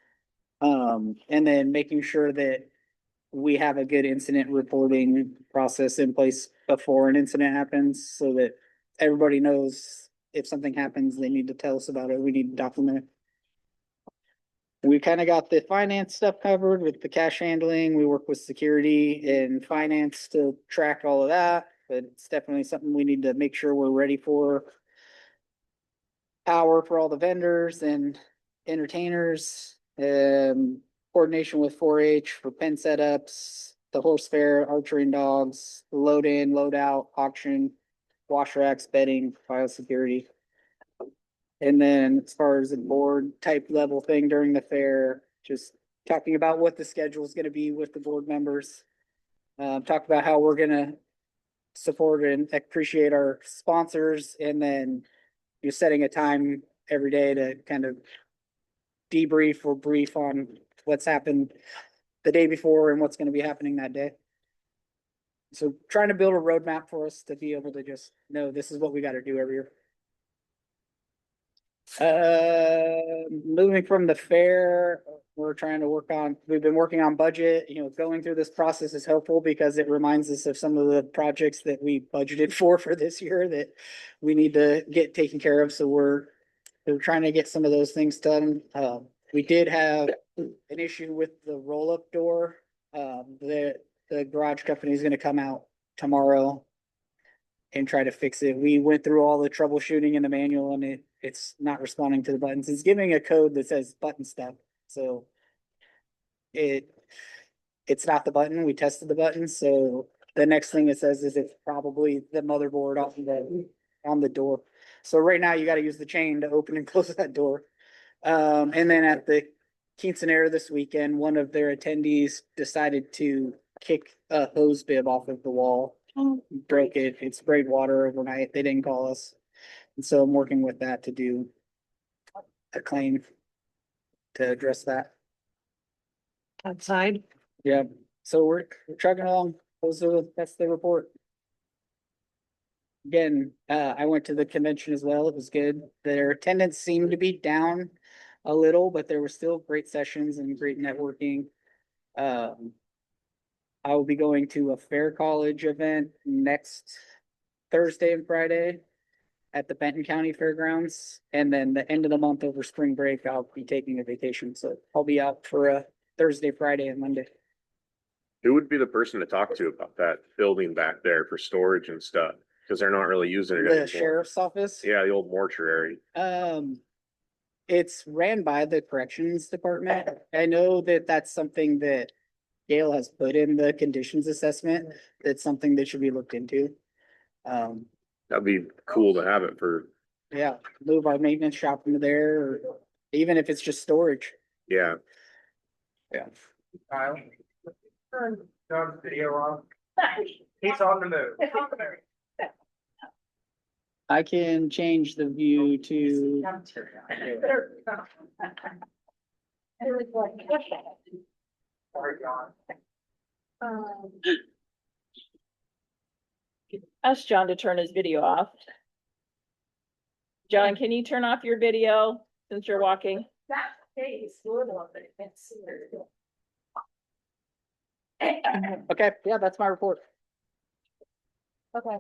And then making sure that we have a good incident reporting process in place before an incident happens so that everybody knows if something happens, they need to tell us about it. We need to document it. We kind of got the finance stuff covered with the cash handling. We work with security and finance to track all of that, but it's definitely something we need to make sure we're ready for. Power for all the vendors and entertainers, coordination with 4-H for pen setups, the horse fair, archery and dogs, load in, load out, auction, wash racks, bedding, biosecurity. And then as far as the board type level thing during the fair, just talking about what the schedule is gonna be with the board members. Talk about how we're gonna support and appreciate our sponsors and then you're setting a time every day to kind of debrief or brief on what's happened the day before and what's gonna be happening that day. So trying to build a roadmap for us to be able to just know this is what we gotta do every year. Moving from the fair, we've been working on budget, going through this process is helpful because it reminds us of some of the projects that we budgeted for this year that we need to get taken care of. So we're trying to get some of those things done. We did have an issue with the roll-up door. The garage company is gonna come out tomorrow and try to fix it. We went through all the troubleshooting in the manual and it's not responding to the buttons. It's giving a code that says button step. So it's not the button. We tested the button. So the next thing it says is it's probably the motherboard on the door. So right now you got to use the chain to open and close that door. And then at the quinceanera this weekend, one of their attendees decided to kick a hose bib off of the wall. Broke it. It sprayed water overnight. They didn't call us. And so I'm working with that to do a claim to address that. Outside. Yeah, so we're trucking along. That's the report. Again, I went to the convention as well. It was good. Their attendance seemed to be down a little, but there were still great sessions and great networking. I will be going to a Fair College event next Thursday and Friday at the Benton County Fairgrounds. And then the end of the month over spring break, I'll be taking a vacation. So I'll be out for a Thursday, Friday and Monday. Who would be the person to talk to about that building back there for storage and stuff? Cause they're not really using it The anymore. sheriff's office. Yeah, the old mortuary. It's ran by the corrections department. I know that that's something that Gail has put in the conditions assessment. That's something that should be looked into. That'd be cool to have it for, Yeah, move our maintenance shop into there, or even if it's just storage. yeah. Yeah. Kyle. Turn Doug's video off. He's on the move. I can change the view to, Ask John to turn his video off. John, can you turn off your video since you're walking? That face, good on it, it's. okay, yeah, that's my report. Okay,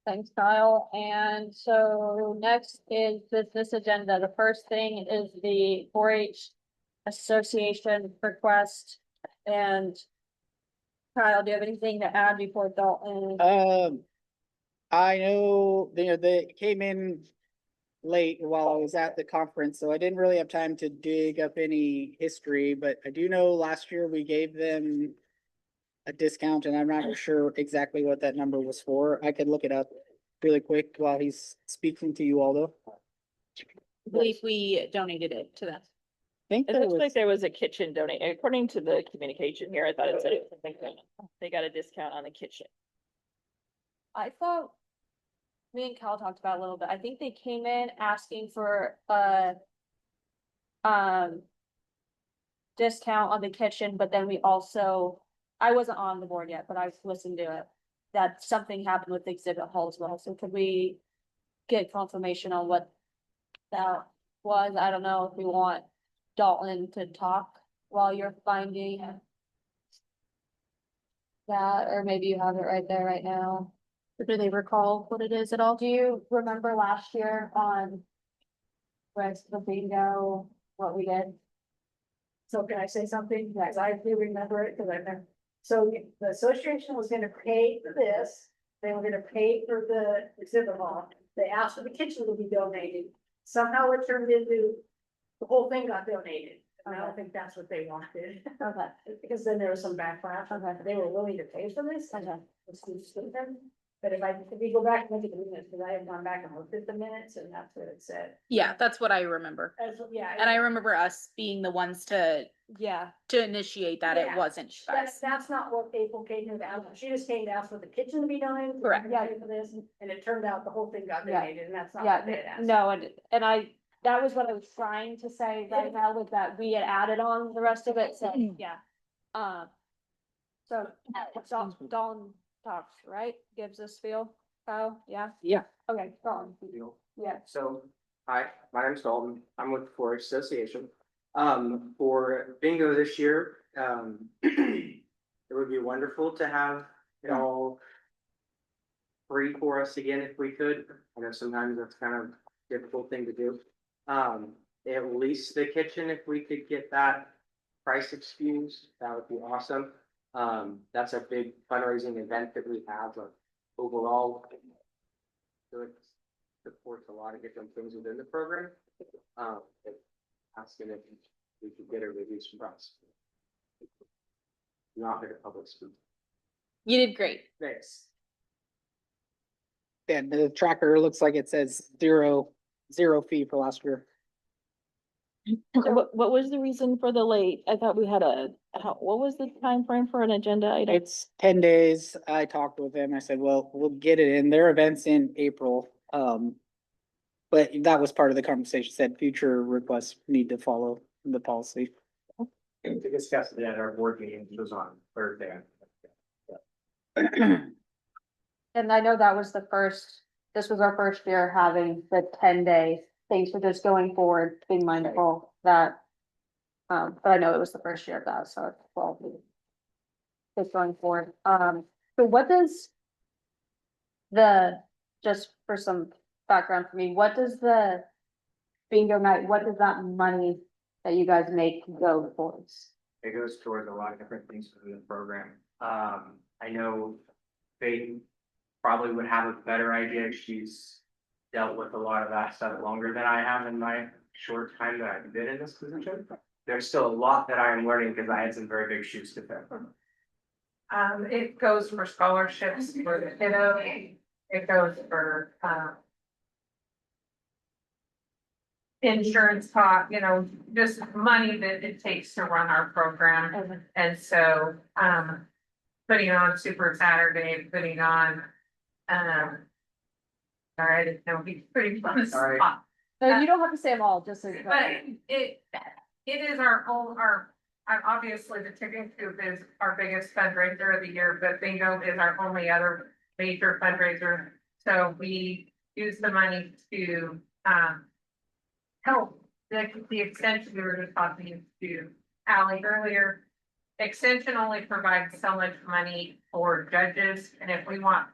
thanks, Kyle. And so next is business agenda. The first thing is the 4-H Association request. And Kyle, do you have anything to add before Dalton? I know, they came in late while I was at the conference, so I didn't really have time to dig up any history, but I do know last year we gave them a discount, and I'm not sure exactly what that number was for. I could look it up really quick while he's speaking to you all, though. I believe we donated it to them. I think It there looks like was, there was a kitchen donate, according to the communication here, I thought it said they got a discount on the kitchen. I thought. Me and Kyle talked about it a little bit. I think they came in asking for discount on the kitchen, but then we also, I wasn't on the board yet, but I listened to it. That something happened with the exhibit hall as well, so could we get confirmation on what that was? I don't know if we want Dalton to talk while you're finding that, or maybe you have it right there right now. Or do they recall what it is at all? Do you remember last year on West the bingo, what we did? So can I say something? Because I do remember it, because I remember. So the association was gonna pay for this, they were gonna pay for the exhibit hall. They asked for the kitchen to be donated. Somehow it turned into, the whole thing got donated. And I don't think that's what they wanted. Okay. Because then there was some backlash. Okay. They were willing to pay for this. Okay. But if we go back and look at the minutes, because I have gone back and looked at the minutes, and that's what it said. Yeah, that's what I remember. Yeah. And I remember us being the ones to Yeah, initiate that. It Yeah. wasn't you guys. That's not what April came here to ask. She just came to ask for the kitchen to be donated. Correct. Yeah, for this, and it turned out the whole thing got Yeah. donated, and that's not what they had yeah, asked. no, and that was what I was trying to say right now with that, we had added on the rest of it, so, yeah. So, Dawn talks, right? Gives us feel, Kyle, yeah? yeah, Okay, Dawn, yeah. So, hi, my name's Dalton. I'm with the Forest Association. For bingo this year, it would be wonderful to have it all free for us again if we could. I know sometimes that's kind of a difficult thing to do. At least the kitchen, if we could get that price excused, that would be awesome. That's a big fundraising event that we have, like overall. So it supports a lot of different things within the program. Asking if we could get a reduced price. Not at a public school. You did great. Thanks. and the tracker looks like it says zero fee for last year. So what was the reason for the late? I thought we had what was the time frame for an agenda item? It's 10 days. I talked with them. I said, well, we'll get it in. Their event's in April. But that was part of the conversation, said future requests need to follow the policy. To discuss it at our board meeting, which was on Thursday. And I know that was this was our first year having the 10-day things for just going forward, being mindful that. But I know it was the first year of that, so it's just going forward. So what does just for some background for me, what does the bingo night, what does that money that you guys make go towards? It goes towards a lot of different things within the program. I know Faith probably would have a better idea. She's dealt with a lot of that stuff longer than I have in my short time that I've been in this position. There's still a lot that I am learning because I had some very big shoes to fill. It goes for scholarships for the kiddo. It goes for, insurance cost, just money that it takes to run our program. And so, putting on Super Saturday, putting on, Sorry, I didn't know he's pretty fun. Sorry. No, you don't have to say them all, just so. But it is our own, obviously the Tipping Coop is our biggest fundraiser of the year, but bingo is our only other major fundraiser. So we use the money to, help the extension we were just talking to Ally earlier. Extension only provides so much money for judges, and if we want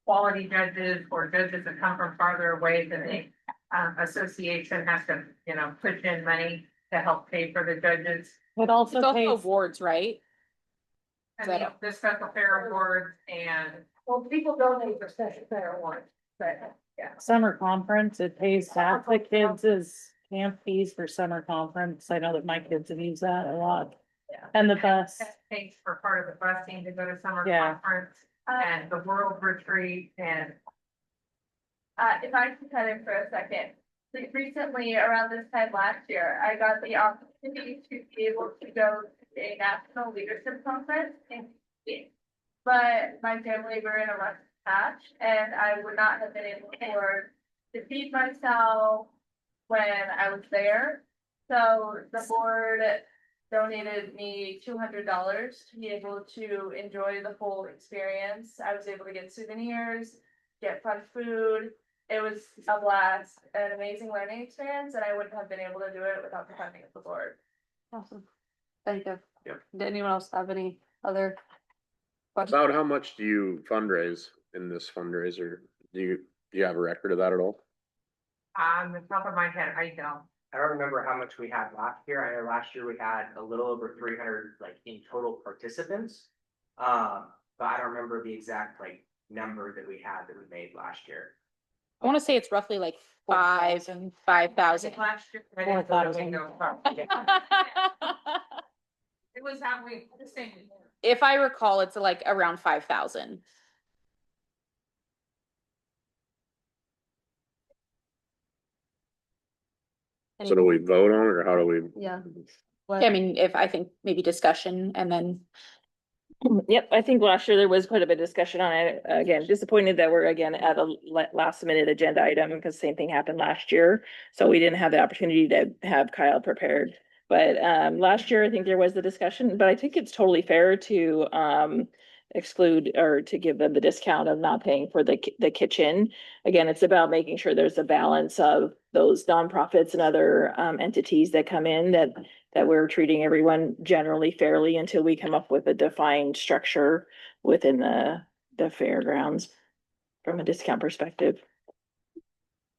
quality judges or judges that come from farther away, then the association has to, push in money to help pay for the judges. It It's also also pays, awards, right? And the special fair awards and Well, people donate for special fair awards, but summer conference, it pays half the kids' camp fees for summer conference. I know that my kids have used that a lot. Yeah. And the bus. pays for part of the busing to go to summer Yeah. conference and the world retreat and. If I can cut in for a second, like recently, around this time last year, I got the opportunity to be able to go to a national leadership conference in DC. But my family were in a rough patch and I would not have been able to afford to feed myself when I was there. So the board donated me $200 to be able to enjoy the whole experience. I was able to get souvenirs, get fun food. It was a blast, an amazing learning experience, and I wouldn't have been able to do it without the funding of the board. Awesome. Thank you. Yeah. Did anyone else have any other questions? About how much do you fundraise in this fundraiser? Do you have a record of that at all? On the top of my head, I don't. I don't remember how much we had last year. I know last year we had a little over 300 like in total participants. But I don't remember the exact like number that we made last year. I wanna say it's roughly like 5,000. Last year. I didn't go to 4,000. bingo. It was how we, the same. If I recall, it's like around 5,000. So do we vote on it or how do we? Yeah. I mean, if I think maybe discussion and then, Yep, I think last year there was quite a bit of discussion on it. Again, disappointed that we're again at a last minute agenda item because same thing happened last year. So we didn't have the opportunity to have Kyle prepared. But last year, I think there was the discussion, but I think it's totally fair to exclude or to give them the discount of not paying for the kitchen. Again, it's about making sure there's a balance of those nonprofits and other entities that come in that we're treating everyone generally fairly until we come up with a defined structure within the fairgrounds from a discount perspective.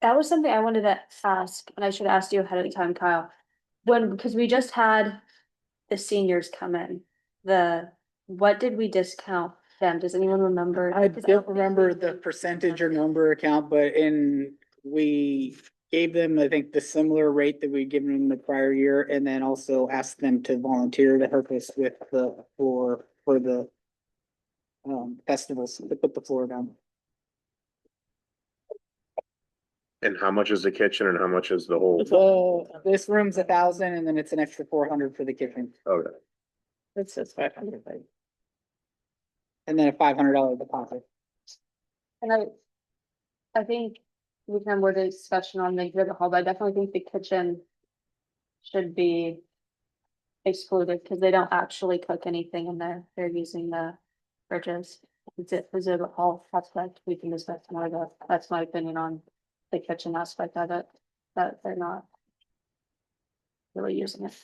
That was something I wanted to ask, and I should have asked you ahead of time, Kyle. Because we just had the seniors come in, what did we discount them? Does anyone remember? I don't remember the percentage or number account, but we gave them, I think, the similar rate that we'd given them the prior year, and then also asked them to volunteer to help us with for the festivals, to put the floor down. And how much is the kitchen and how much is the whole? So this room's 1,000 and then it's an extra 400 for the kitchen, Okay. It's 500. and then a $500 deposit. And I think we can have more discussion on the exhibit hall, but I definitely think the kitchen should be excluded because they don't actually cook anything in there. They're using the fridges. It's it, exhibit hall aspect. We can discuss more of that. That's my opinion on the kitchen aspect of it, that they're not really using it.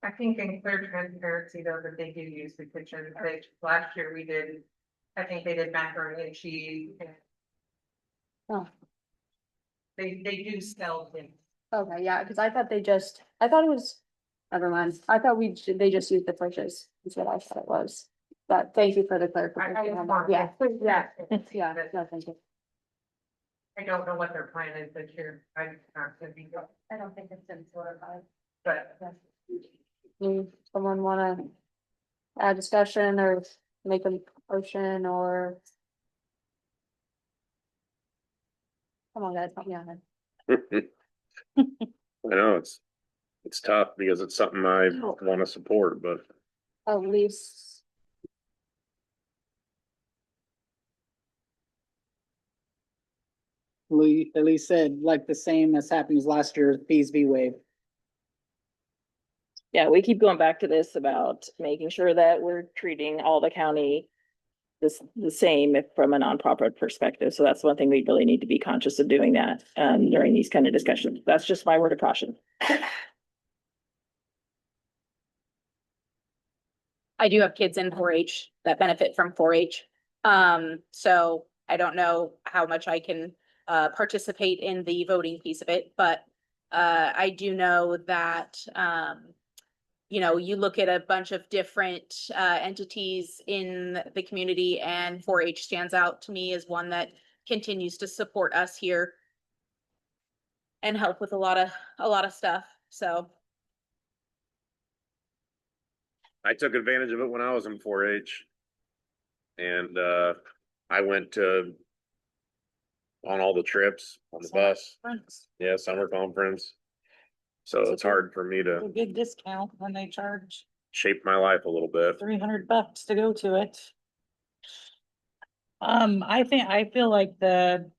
I think in clear transparency though, that they do use the kitchen, last year we did, I think they did macaroni and cheese. Oh. They do sell things. Okay, yeah, because I thought it was, never mind. I thought they just used the fridges, is what I thought it was. But thank you for the clarification on that. Yeah, yeah, no, thank you. I don't know what their plan is this year, I don't think it's in solidified, but. Someone wanna add discussion or make a motion or? Come on, guys, help me out. I know it's tough because it's something I want to support, but At least. Lee at least said, like the same as happened as last year, fees be waived. Yeah, we keep going back to this about making sure that we're treating all the county the same if from a nonprofit perspective. So that's one thing we really need to be conscious of doing that during these kind of discussions. That's just my word of caution. I do have kids in 4-H that benefit from 4-H. So I don't know how much I can participate in the voting piece of it, but I do know that you know, you look at a bunch of different entities in the community, and 4-H stands out to me as one that continues to support us here and help with a lot of stuff. So I took advantage of it when I was in 4-H. And I went to on all the trips on the bus. Yeah, summer conference. So it's hard for me A to big discount when they charge shape my life a little bit. $300 to go to it. I feel like the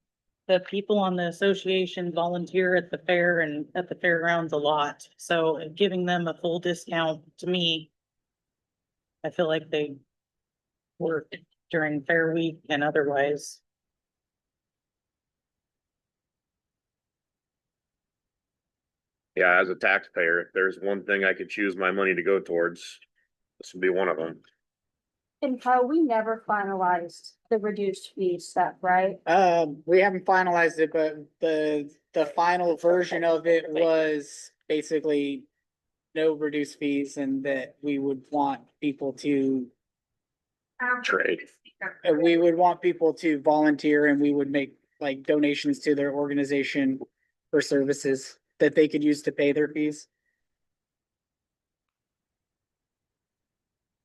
people on the association volunteer at the fair and at the fairgrounds a lot, so giving them a full discount to me. I feel like they work during fair week and otherwise. Yeah, as a taxpayer, if there's one thing I could choose my money to go towards, this would be one of them. And Kyle, we never finalized the reduced fee stuff, right? We haven't finalized it, but the final version of it was basically no reduced fees and that we would want people to, Trade. we would want people to volunteer and we would make like donations to their organization for services that they could use to pay their fees.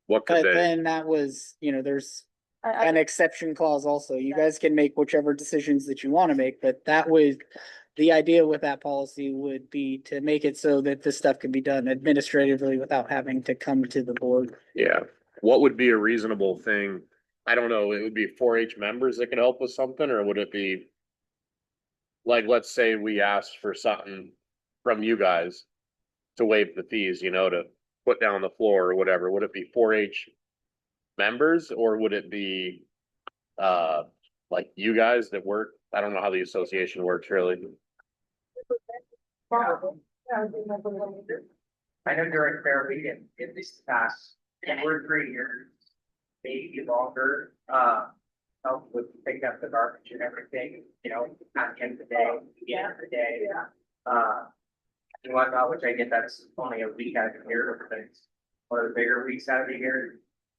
What But could they, then that was, you know, there's I, an exception clause also. You guys can make whichever decisions that you want to make, but that would, the idea with that policy would be to make it so that this stuff can be done administratively without having to come to the board. yeah, what would be a reasonable thing? I don't know, it would be 4-H members that could help with something, or would it be? Like, let's say we asked for something from you guys to waive the fees, you know, to put down the floor or whatever, would it be 4-H members or would it be like you guys that work? I don't know how the association works really. I know during fair week in this past 2 or 3 years, maybe longer, help with picking up the garbage and everything, you know, at the end of the day, the end of the day. And whatnot, which I get that's only a week out of the year, but it's one of the bigger weeks out of the year.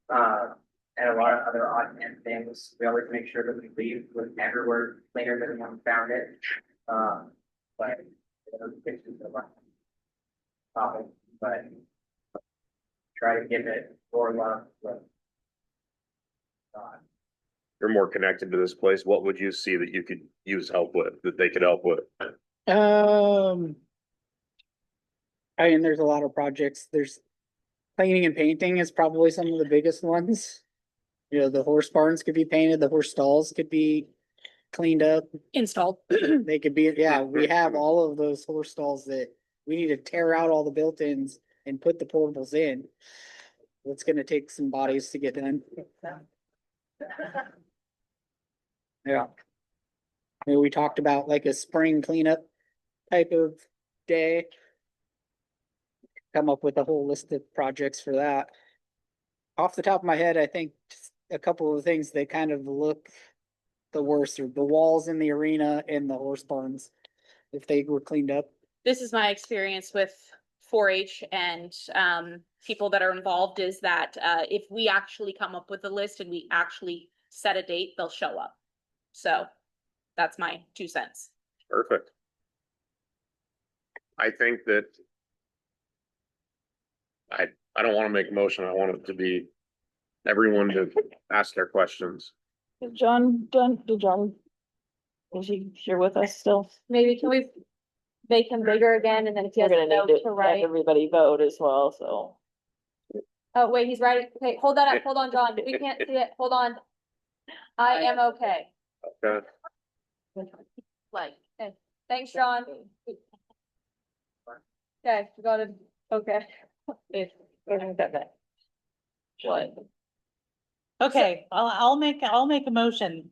And a lot of other odd end things. We always make sure that we leave with everywhere cleaner than when we found it. But pictures of topic, but try to give it more love. You're more connected to this place. What would you see that you could use help with, that they could help with? I mean, there's a lot of projects. There's cleaning and painting is probably some of the biggest ones. You know, the horse barns could be painted, the horse stalls could be cleaned up. installed. They could be, yeah, we have all of those horse stalls that we need to tear out all the built-ins and put the portables in. It's gonna take some bodies to get done. Yeah. Maybe we talked about like a spring cleanup type of day. Come up with a whole list of projects for that. Off the top of my head, I think just a couple of things that kind of look the worst are the walls in the arena and the horse barns. If they were cleaned up. This is my experience with 4-H and people that are involved is that if we actually come up with a list and we actually set a date, they'll show up. So that's my 2 cents. Perfect. I think that I don't want to make a motion. I want it to be everyone to ask their questions. Is John done? Did John? Is he here with us still? maybe can we make him bigger again and then if he We're has gonna a need note to to have write. everybody vote as well, so. Oh, wait, he's writing. Okay, hold that up. Hold on, John. We can't see it. Hold on. I am okay. Okay. like. Thanks, John. Okay, we got it, okay. What? Okay, I'll make a motion.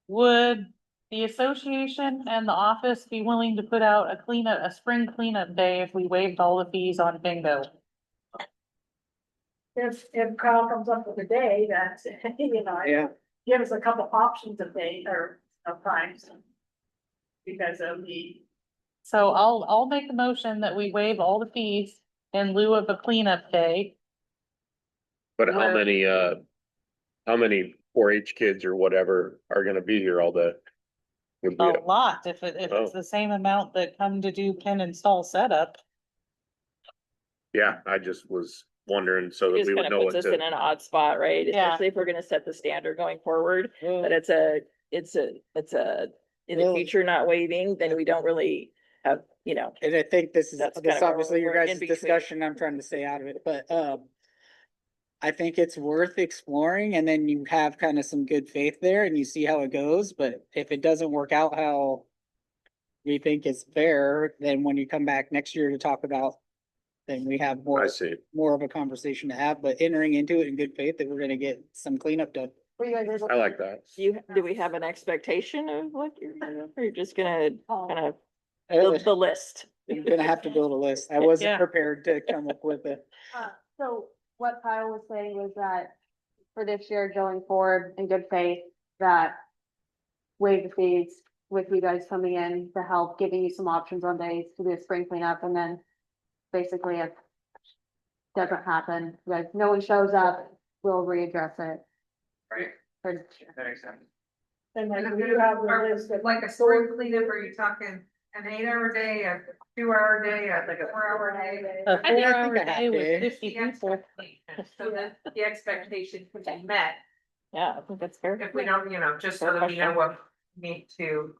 Would the association and the office be willing to put out a spring cleanup day if we waived all the fees on bingo? If Kyle comes up with a day, that's, you know, Yeah. give us a couple options of day or of times. Because of the, So I'll make a motion that we waive all the fees in lieu of a cleanup day. But Where- how many 4-H kids or whatever are gonna be here all day? Would be A lot, if Oh. it's the same amount that come to do pin install setup. Yeah, I just was wondering so It that just we would kind of know puts what us in to. an odd spot, right? Yeah. Especially if we're gonna set the standard going forward, Well, but it's in the Well- future not waiving, then we don't really have, you know. And I think this is, That's this kind of obviously your where we're guys' in between. discussion, I'm trying to stay out of it, but, I think it's worth exploring and then you have kind of some good faith there and you see how it goes, but if it doesn't work out how we think is fair, then when you come back next year to talk about, then we have I see. more of a conversation to have, but entering into it in good faith that we're gonna get some cleanup done. Were you guys able? I like that. Do we have an expectation of what or you're just gonna Oh. kind of Uh, build the list? You're gonna have to build a list. I wasn't Yeah. prepared to come up with it. So what Kyle was saying was that for this year going forward in good faith, that waive the fees with you guys coming in to help, giving you some options on days to do a spring cleanup and then basically if doesn't happen, like no one shows up, we'll readdress it. Right. For- That makes sense. and like you have the list of. Like a spring cleanup, are you talking an 8-hour day, a 2-hour day, like a 4-hour day? A I think 4-hour a half day with day. 50 The people. expectation, so that the expectation can be met, Yeah, I think that's fair. if we don't, just so that we know what we need to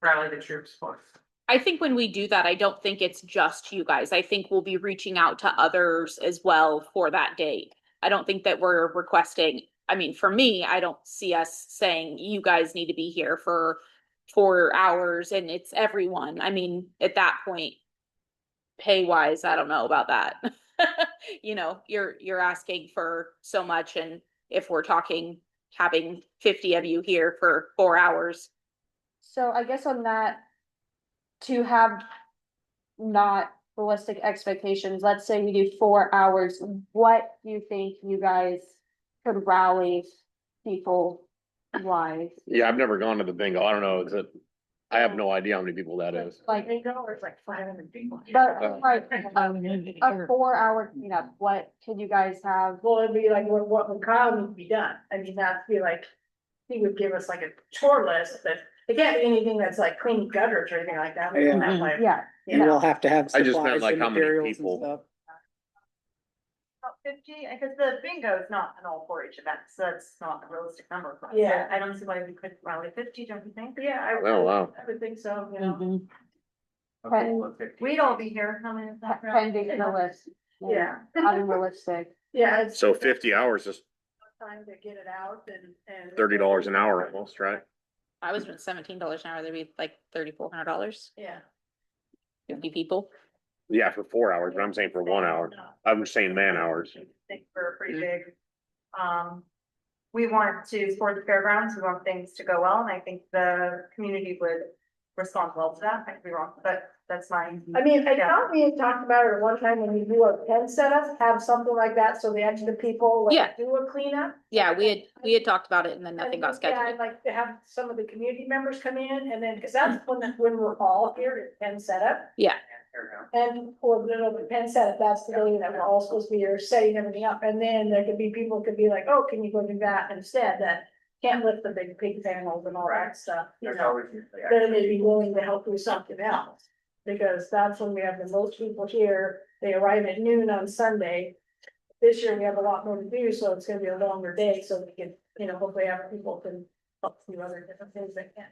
rally the troops for. I think when we do that, I don't think it's just you guys. I think we'll be reaching out to others as well for that date. I don't think that we're requesting, I mean, for me, I don't see us saying you guys need to be here for 4 hours and it's everyone. I mean, at that point, pay wise, I don't know about that. You're asking for so much and if we're talking having 50 of you here for 4 hours. So I guess on that, to have not realistic expectations, let's say we do 4 hours, what do you think you guys could rally people wise? Yeah, I've never gone to the bingo. I don't know. I have no idea how many people that is. Like, Bingo, it's like 500 people. but like, a 4-hour cleanup, what could you guys have? Well, it'd be like what would Kyle need to be done, I mean, that'd be like, he would give us like a chore list that. It can't be anything that's like cleaning gutters or anything like that. We don't have, like, Yeah, And we'll have to have I just supplies meant, like, and how many materials and people. stuff. About 50, because the bingo is not an all 4-H event, so that's not a realistic number of us. Yeah. So I don't see why we couldn't rally 50, don't you think? Yeah, Oh, wow. I would think so, you know. Mhm. Okay, well, 50. We'd all be here, how many is that? pending the list. Yeah. Unrealistic. Yeah, it's. So 50 hours is Time to get it out and. $30 an hour almost, right? I was doing $17 an hour, that'd be like $3,400, Yeah. 50 people. Yeah, for 4 hours, but I'm saying for 1 hour. I'm saying man hours. I think we're pretty big. We want to support the fairgrounds, we want things to go well, and I think the community would respond well to that, I could be wrong, but that's my. I mean, I thought we had talked about it at one time when we do a pen setup, have something like that, so the extra people. like, Yeah. Do a cleanup. Yeah, we had talked about it and then nothing got Yeah, I'd scheduled. like to have some of the community members come in and then, cause that's when we're all here at pen setup. Yeah, And, or the pen setup, that's the day that we're all supposed to be here setting everything up, and then there could be people could be like, oh, can you go do that instead, that. Can't lift the big pig panels and all that stuff, you There's know, always. then they'd be willing to help with something else. Because that's when we have the most people here, they arrive at noon on Sunday. This year we have a lot more to do, so it's gonna be a longer day, so we can, hopefully have people can help do other different things that can.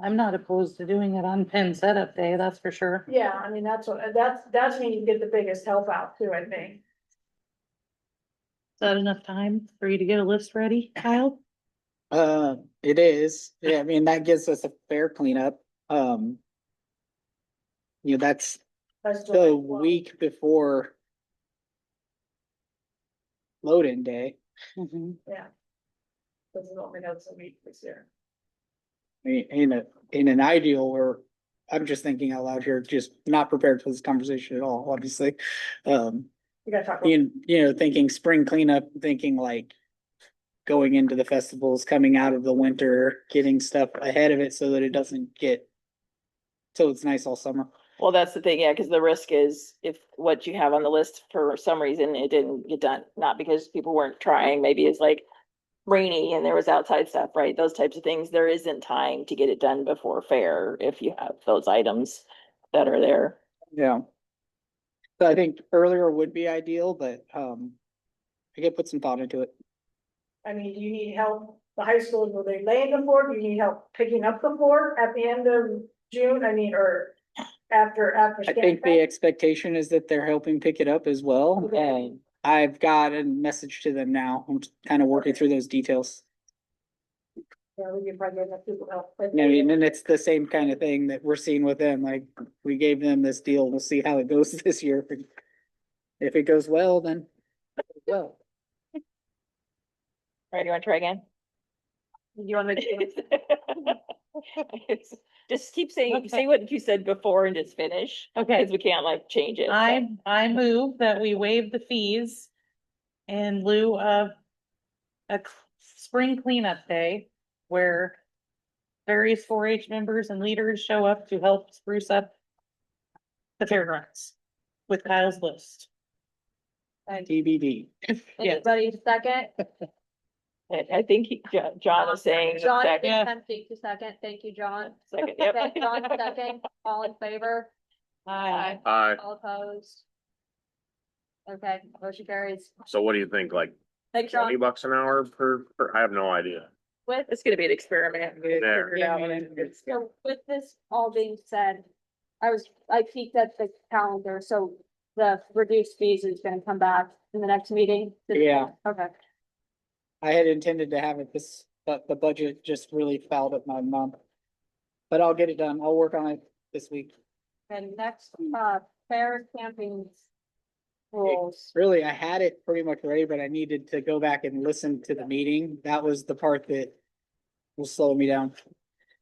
I'm not opposed to doing it on pin setup day, that's for sure. Yeah, I mean, that's when you get the biggest help out too, I think. Is that enough time for you to get a list ready, Kyle? It is, yeah, I mean, that gives us a fair cleanup, that's That's July the 12th. week before load-in day. Yeah. This is only notes a week this year. I mean, in an ideal, or I'm just thinking out loud here, just not prepared for this conversation at all, obviously. We gotta talk about. Thinking spring cleanup, thinking like going into the festivals, coming out of the winter, getting stuff ahead of it so that it doesn't get so it's nice all summer. Well, that's the thing, yeah, because the risk is if what you have on the list for some reason it didn't get done, not because people weren't trying, maybe it's like rainy and there was outside stuff, right? Those types of things, there isn't time to get it done before fair if you have those items that are there. Yeah. So I think earlier would be ideal, but I could put some thought into it. I mean, do you need help? The high schools, will they laying the floor? Do you need help picking up the floor at the end of June? I mean, or after. I think the expectation is that they're helping pick it up as well. Okay. And I've got a message to them now. I'm kind of working through those details. Yeah, we can probably get enough people help. I mean, and it's the same kind of thing that we're seeing with them. Like, we gave them this deal. We'll see how it goes this year. If it goes well, then well. Right, you want to try again? You want to? Just keep saying, Okay. say what you said before and just finish, Okay, because we can't like change it. so. I move that we waive the fees in lieu of a spring cleanup day where various 4-H members and leaders show up to help spruce up the fairgrounds with Kyle's list. TBD. Anybody second? I think John is saying. John, second. attempting to second. Thank you, John. Second, yep. Okay, John, second. All in favor? Aye. All opposed? Okay, motion carries. So what do you think, like Thanks, $20 John. an hour per, I have no idea. With, It's gonna be an experiment. We'll There. figure it out when it's- so with this all being said, I peeked at the calendar, so the reduced fees is gonna come back in the next meeting? Yeah. Okay. I had intended to have it but the budget just really fouled up my month. But I'll get it done. I'll work on it this week. And next, fair camping rules. Really, I had it pretty much ready, but I needed to go back and listen to the meeting. That was the part that was slowing me down.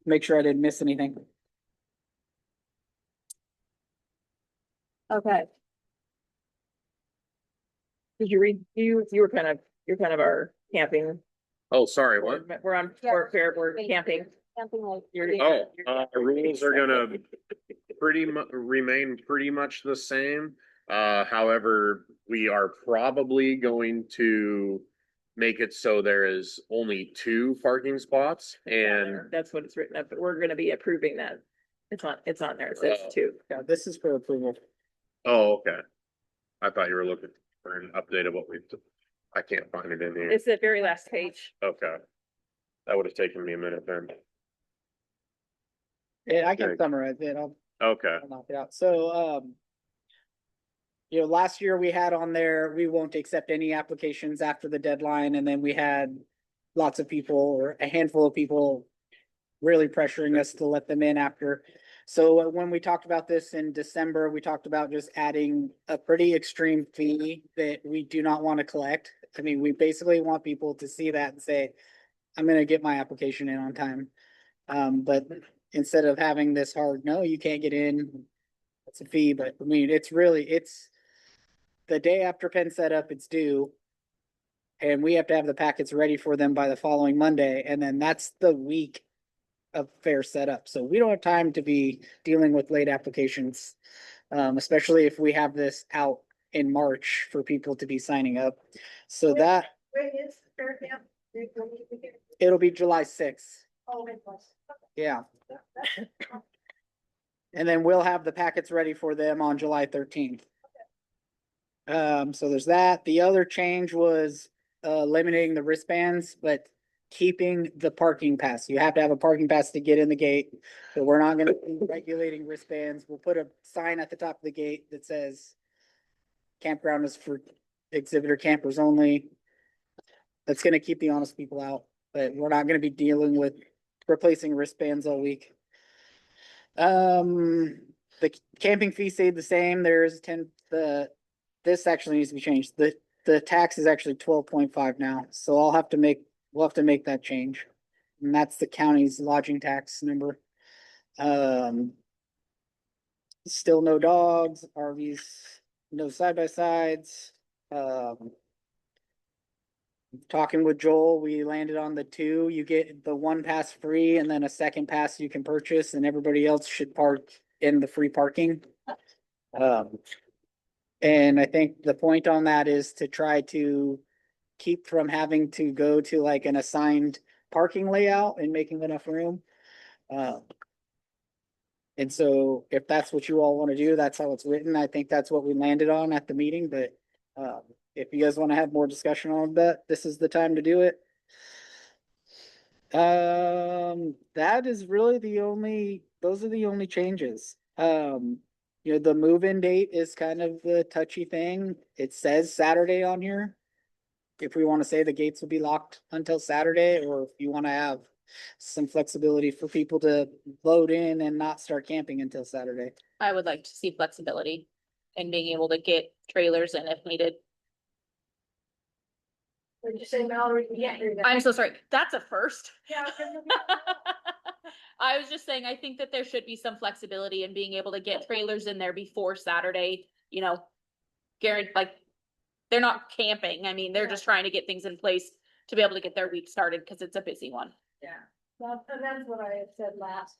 Make sure I didn't miss anything. Okay, Did you read, you're kind of our camping. Oh, sorry, what? We're on, Yeah. we're camping. camping like. The rules are gonna remain pretty much the same. However, we are probably going to make it so there is only 2 parking spots and That's what it's written up, but we're gonna be approving that. It's on there, it says Oh. 2. Yeah, this is for approval. okay. I thought you were looking for an update of what I can't find it in here. It's the very last page. Okay. That would have taken me a minute then. Yeah, I can Okay. summarize it. I'll Okay. knock it out. So, last year we had on there, we won't accept any applications after the deadline, and then we had lots of people, or a handful of people really pressuring us to let them in after. So when we talked about this in December, we talked about just adding a pretty extreme fee that we do not want to collect. I mean, we basically want people to see that and say, I'm gonna get my application in on time. But instead of having this hard, no, you can't get in, it's a fee, but I mean, it's the day after Penn setup, it's due. And we have to have the packets ready for them by the following Monday, and then that's the week of fair setup. So we don't have time to be dealing with late applications. Especially if we have this out in March for people to be signing up. So that, When is fair camp? it'll be July 6th. Oh, it was. Yeah. And then we'll have the packets ready for them on July 13th. So there's that. The other change was limiting the wristbands, but keeping the parking pass. You have to have a parking pass to get in the gate. So we're not gonna be regulating wristbands. We'll put a sign at the top of the gate that says campground is for exhibitor campers only. That's gonna keep the honest people out. but we're not gonna be dealing with replacing wristbands all week. The camping fee stayed the same. There's this actually needs to be changed. The tax is actually 12.5 now, so we'll have to make that change. And that's the county's lodging tax number. Still no dogs, RVs, no side-by-sides. Talking with Joel, we landed on the 2. You get the 1 pass free and then a second pass you can purchase, and everybody else should park in the free parking. And I think the point on that is to try to keep from having to go to like an assigned parking layout and making enough room. And so if that's what you all want to do, that's how it's written. I think that's what we landed on at the meeting, but if you guys want to have more discussion on that, this is the time to do it. That is really those are the only changes. You know, the move-in date is kind of the touchy thing. It says Saturday on here. If we want to say the gates will be locked until Saturday, or if you want to have some flexibility for people to load in and not start camping until Saturday. I would like to see flexibility and being able to get trailers in if needed. What did you say, Mallory? We can't hear that. I'm so sorry. That's a first. Yeah. I was just saying, I think that there should be some flexibility in being able to get trailers in there before Saturday, you know. Guaranteed, like, they're not camping. I mean, they're just trying to get things in place to be able to get their week started because it's a busy one. Yeah, well, and that's what I had said last.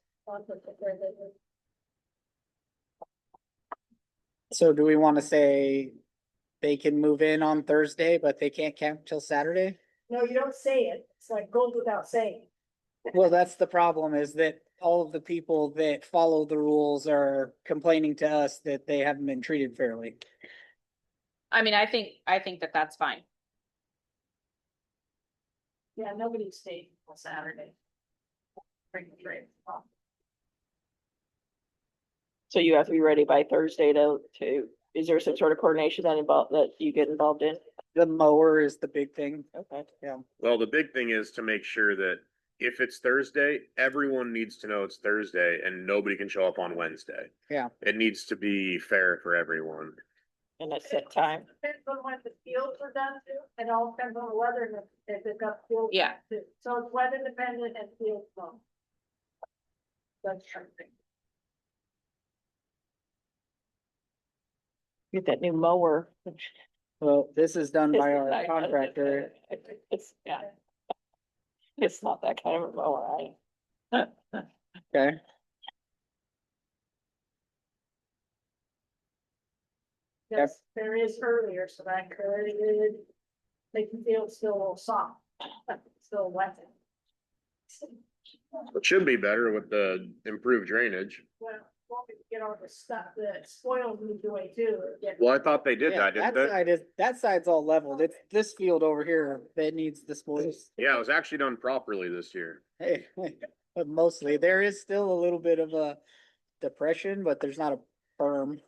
So do we want to say they can move in on Thursday, but they can't camp till Saturday? No, you don't say it. It's like goes without saying. Well, that's the problem, is that all of the people that follow the rules are complaining to us that they haven't been treated fairly. I mean, I think that that's fine. Yeah, nobody stayed until Saturday. Bring the train. So you have to be ready by Thursday is there some sort of coordination that you get involved in? The mower is the big thing. Okay. Yeah. Well, the big thing is to make sure that if it's Thursday, everyone needs to know it's Thursday and nobody can show up on Wednesday. Yeah. It needs to be fair for everyone. And a set time. Depends on when the fields are done too, and all depends on the weather and if they've got fields. Yeah. too. So it's weather dependent and field flow. That's something. Get that new mower. Well, this is done by It's our not- contractor. It's, yeah. It's not that kind of a mower, Okay. Yes, there is earlier, so that could make the field still a little soft, but still wet. It should be better with the improved drainage. Well, we get all the stuff that spoils moved away too. Well, I thought they did Yeah, that, didn't they? that side's all leveled. It's this field over here that needs the spoils. Yeah, it was actually done properly this year. Hey, but mostly there is still a little bit of a depression, but there's not a berm.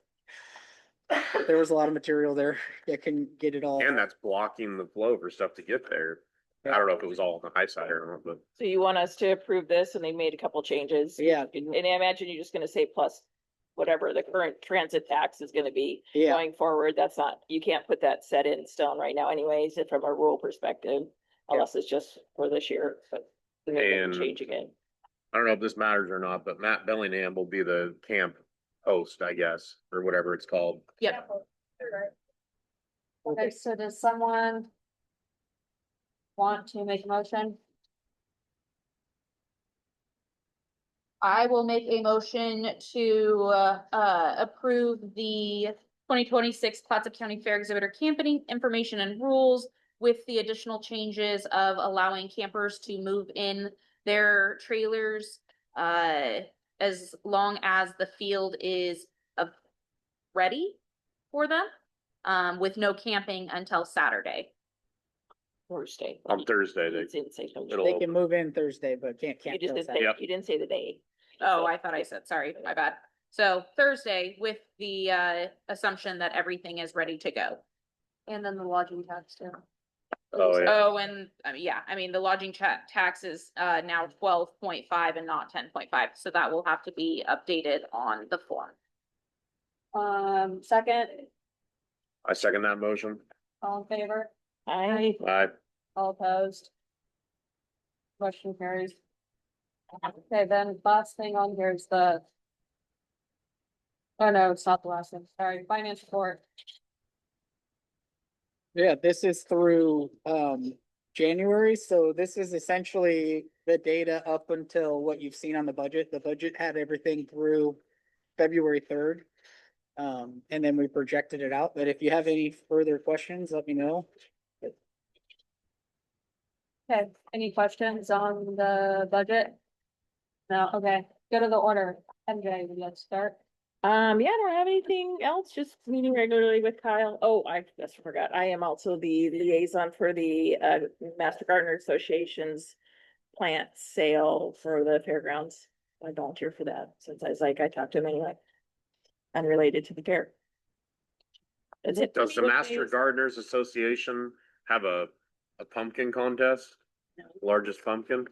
There was a lot of material there that can get it all. And that's blocking the flow for stuff to get there. I don't know if it was all on the high side or not, but So you want us to approve this and they made a couple changes? Yeah. And I imagine you're just gonna say plus whatever the current transit tax is gonna be Yeah, going forward. That's not, you can't put that set in stone right now anyways, from a rule perspective. Unless it's just for this year, but they're gonna And- change again. I don't know if this matters or not, but Matt Bellingham will be the camp host, I guess, or whatever it's called. Yep. Okay, so does someone want to make a motion? I will make a motion to approve the 2026 Clatsop County Fair Exhibitor camping information and rules with the additional changes of allowing campers to move in their trailers as long as the field is ready for them, with no camping until Saturday. Thursday. On Thursday, You they, didn't say Thursday. it'll they open. can move in Thursday, but can't You camp just till didn't say, Saturday. Yep. you didn't say the day. Oh, I thought I said, sorry, my bad. So Thursday with the assumption that everything is ready to go. And then the lodging tax too. Oh, yeah. Oh, and, I mean, yeah, I mean, the lodging tax is, now 12.5 and not 10.5, so that will have to be updated on the form. Second, I second that motion. all in favor, I, all opposed? Motion carries. Okay, then last thing on here is the. Oh, no, it's not the last thing, sorry, finance report. Yeah, this is through January, so this is essentially the data up until what you've seen on the budget. The budget had everything through February 3rd. And then we projected it out, but if you have any further questions, let me know. Okay, any questions on the budget? No, okay, go to the order. MJ, would you like to start? yeah, I don't have anything else, just meeting regularly with Kyle. Oh, I just forgot. I am also the liaison for the Master Gardener Association's plant sale for the fairgrounds. I volunteer for that since I was like, I talked to him anyway. Unrelated to the fair. Is it? Does the Master Gardeners Association have a pumpkin contest? Largest pumpkin?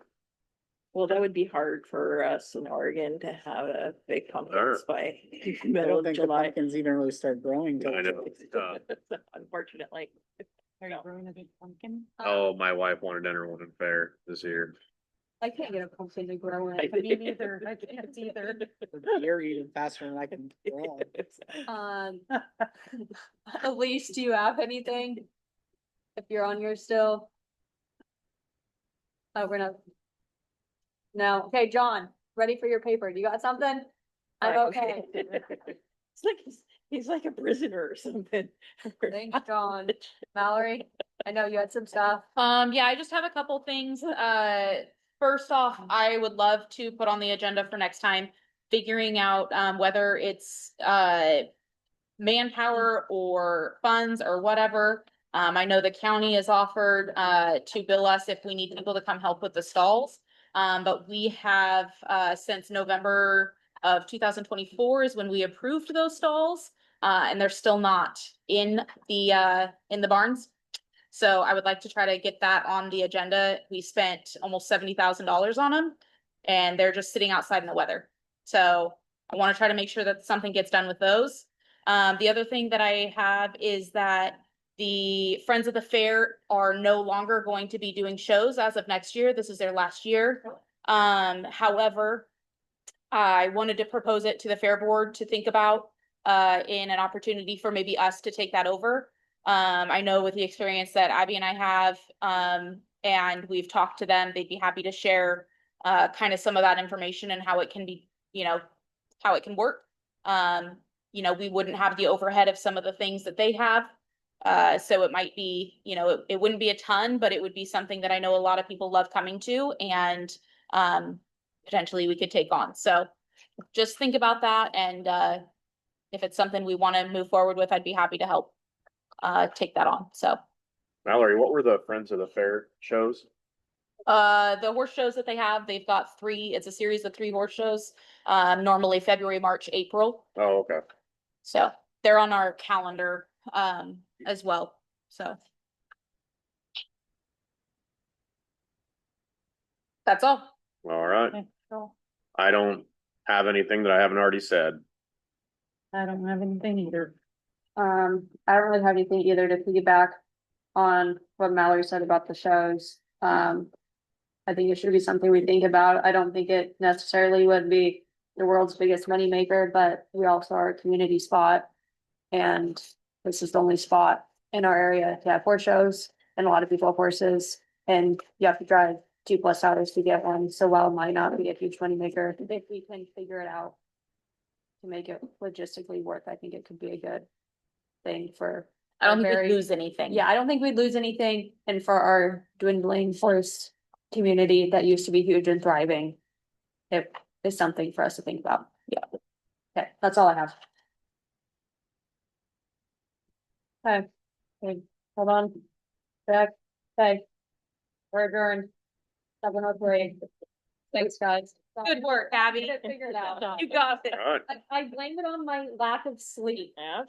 Well, that would be hard for us in Oregon to have a big pumpkin Sure. by I middle don't of think the July. pumpkins even really start growing. till I know. July. Unfortunately. Are you growing a big pumpkin? Oh, my wife wanted to enter one in fair this year. I can't get a pumpkin to grow in. Me neither, I can't either. You're eating faster than I can. grow. Elise, do you have anything? If you're on here still? Oh, we're not. No, okay, John, ready for your paper. Do you got something? I'm okay. It's like he's like a prisoner or something. Thanks, John. Mallory, I know you had some stuff. Yeah, I just have a couple things. First off, I would love to put on the agenda for next time, figuring out, whether it's, manpower or funds or whatever. I know the county has offered, to bill us if we need people to come help with the stalls. But we have, since November of 2024 is when we approved those stalls, and they're still not in the barns. So I would like to try to get that on the agenda. We spent almost $70,000 on them and they're just sitting outside in the weather. So I want to try to make sure that something gets done with those. The other thing that I have is that the Friends of the Fair are no longer going to be doing shows as of next year. This is their last year. However, I wanted to propose it to the fair board to think about in an opportunity for maybe us to take that over. I know with the experience that Abby and I have, and we've talked to them, they'd be happy to share kind of some of that information and how it can be, how it can work. We wouldn't have the overhead of some of the things that they have. So it might be, it wouldn't be a ton, but it would be something that I know a lot of people love coming to and potentially we could take on. So just think about that. And if it's something we want to move forward with, I'd be happy to help take that on. So Mallory, what were the Friends of the Fair shows? the horse shows that they have, they've got 3, it's a series of 3 horse shows, normally February, March, April. Oh, okay. So they're on our calendar as well. So that's all. All right. Okay, so I don't have anything that I haven't already said. I don't have anything either. I don't really have anything either to piggyback on what Mallory said about the shows. I think it should be something we think about. I don't think it necessarily would be the world's biggest moneymaker, but we also are a community spot. And this is the only spot in our area to have horse shows, and a lot of people have horses, and you have to drive 2+ hours to get one. So while it might not be a huge moneymaker, if we can figure it out to make it logistically work, I think it could be a good thing for. I don't our think very- we'd lose anything. Yeah, I don't think we'd lose anything, and for our dwindling horse community that used to be huge and thriving, it is something for us to think about. Yeah. Okay, that's all I have. Okay, hold on. Back, okay. We're adjourned. 7:03. Thanks, guys. Good work, Abby. Get it figured out. You got it. All right. I blame it on my lack of sleep. Yeah.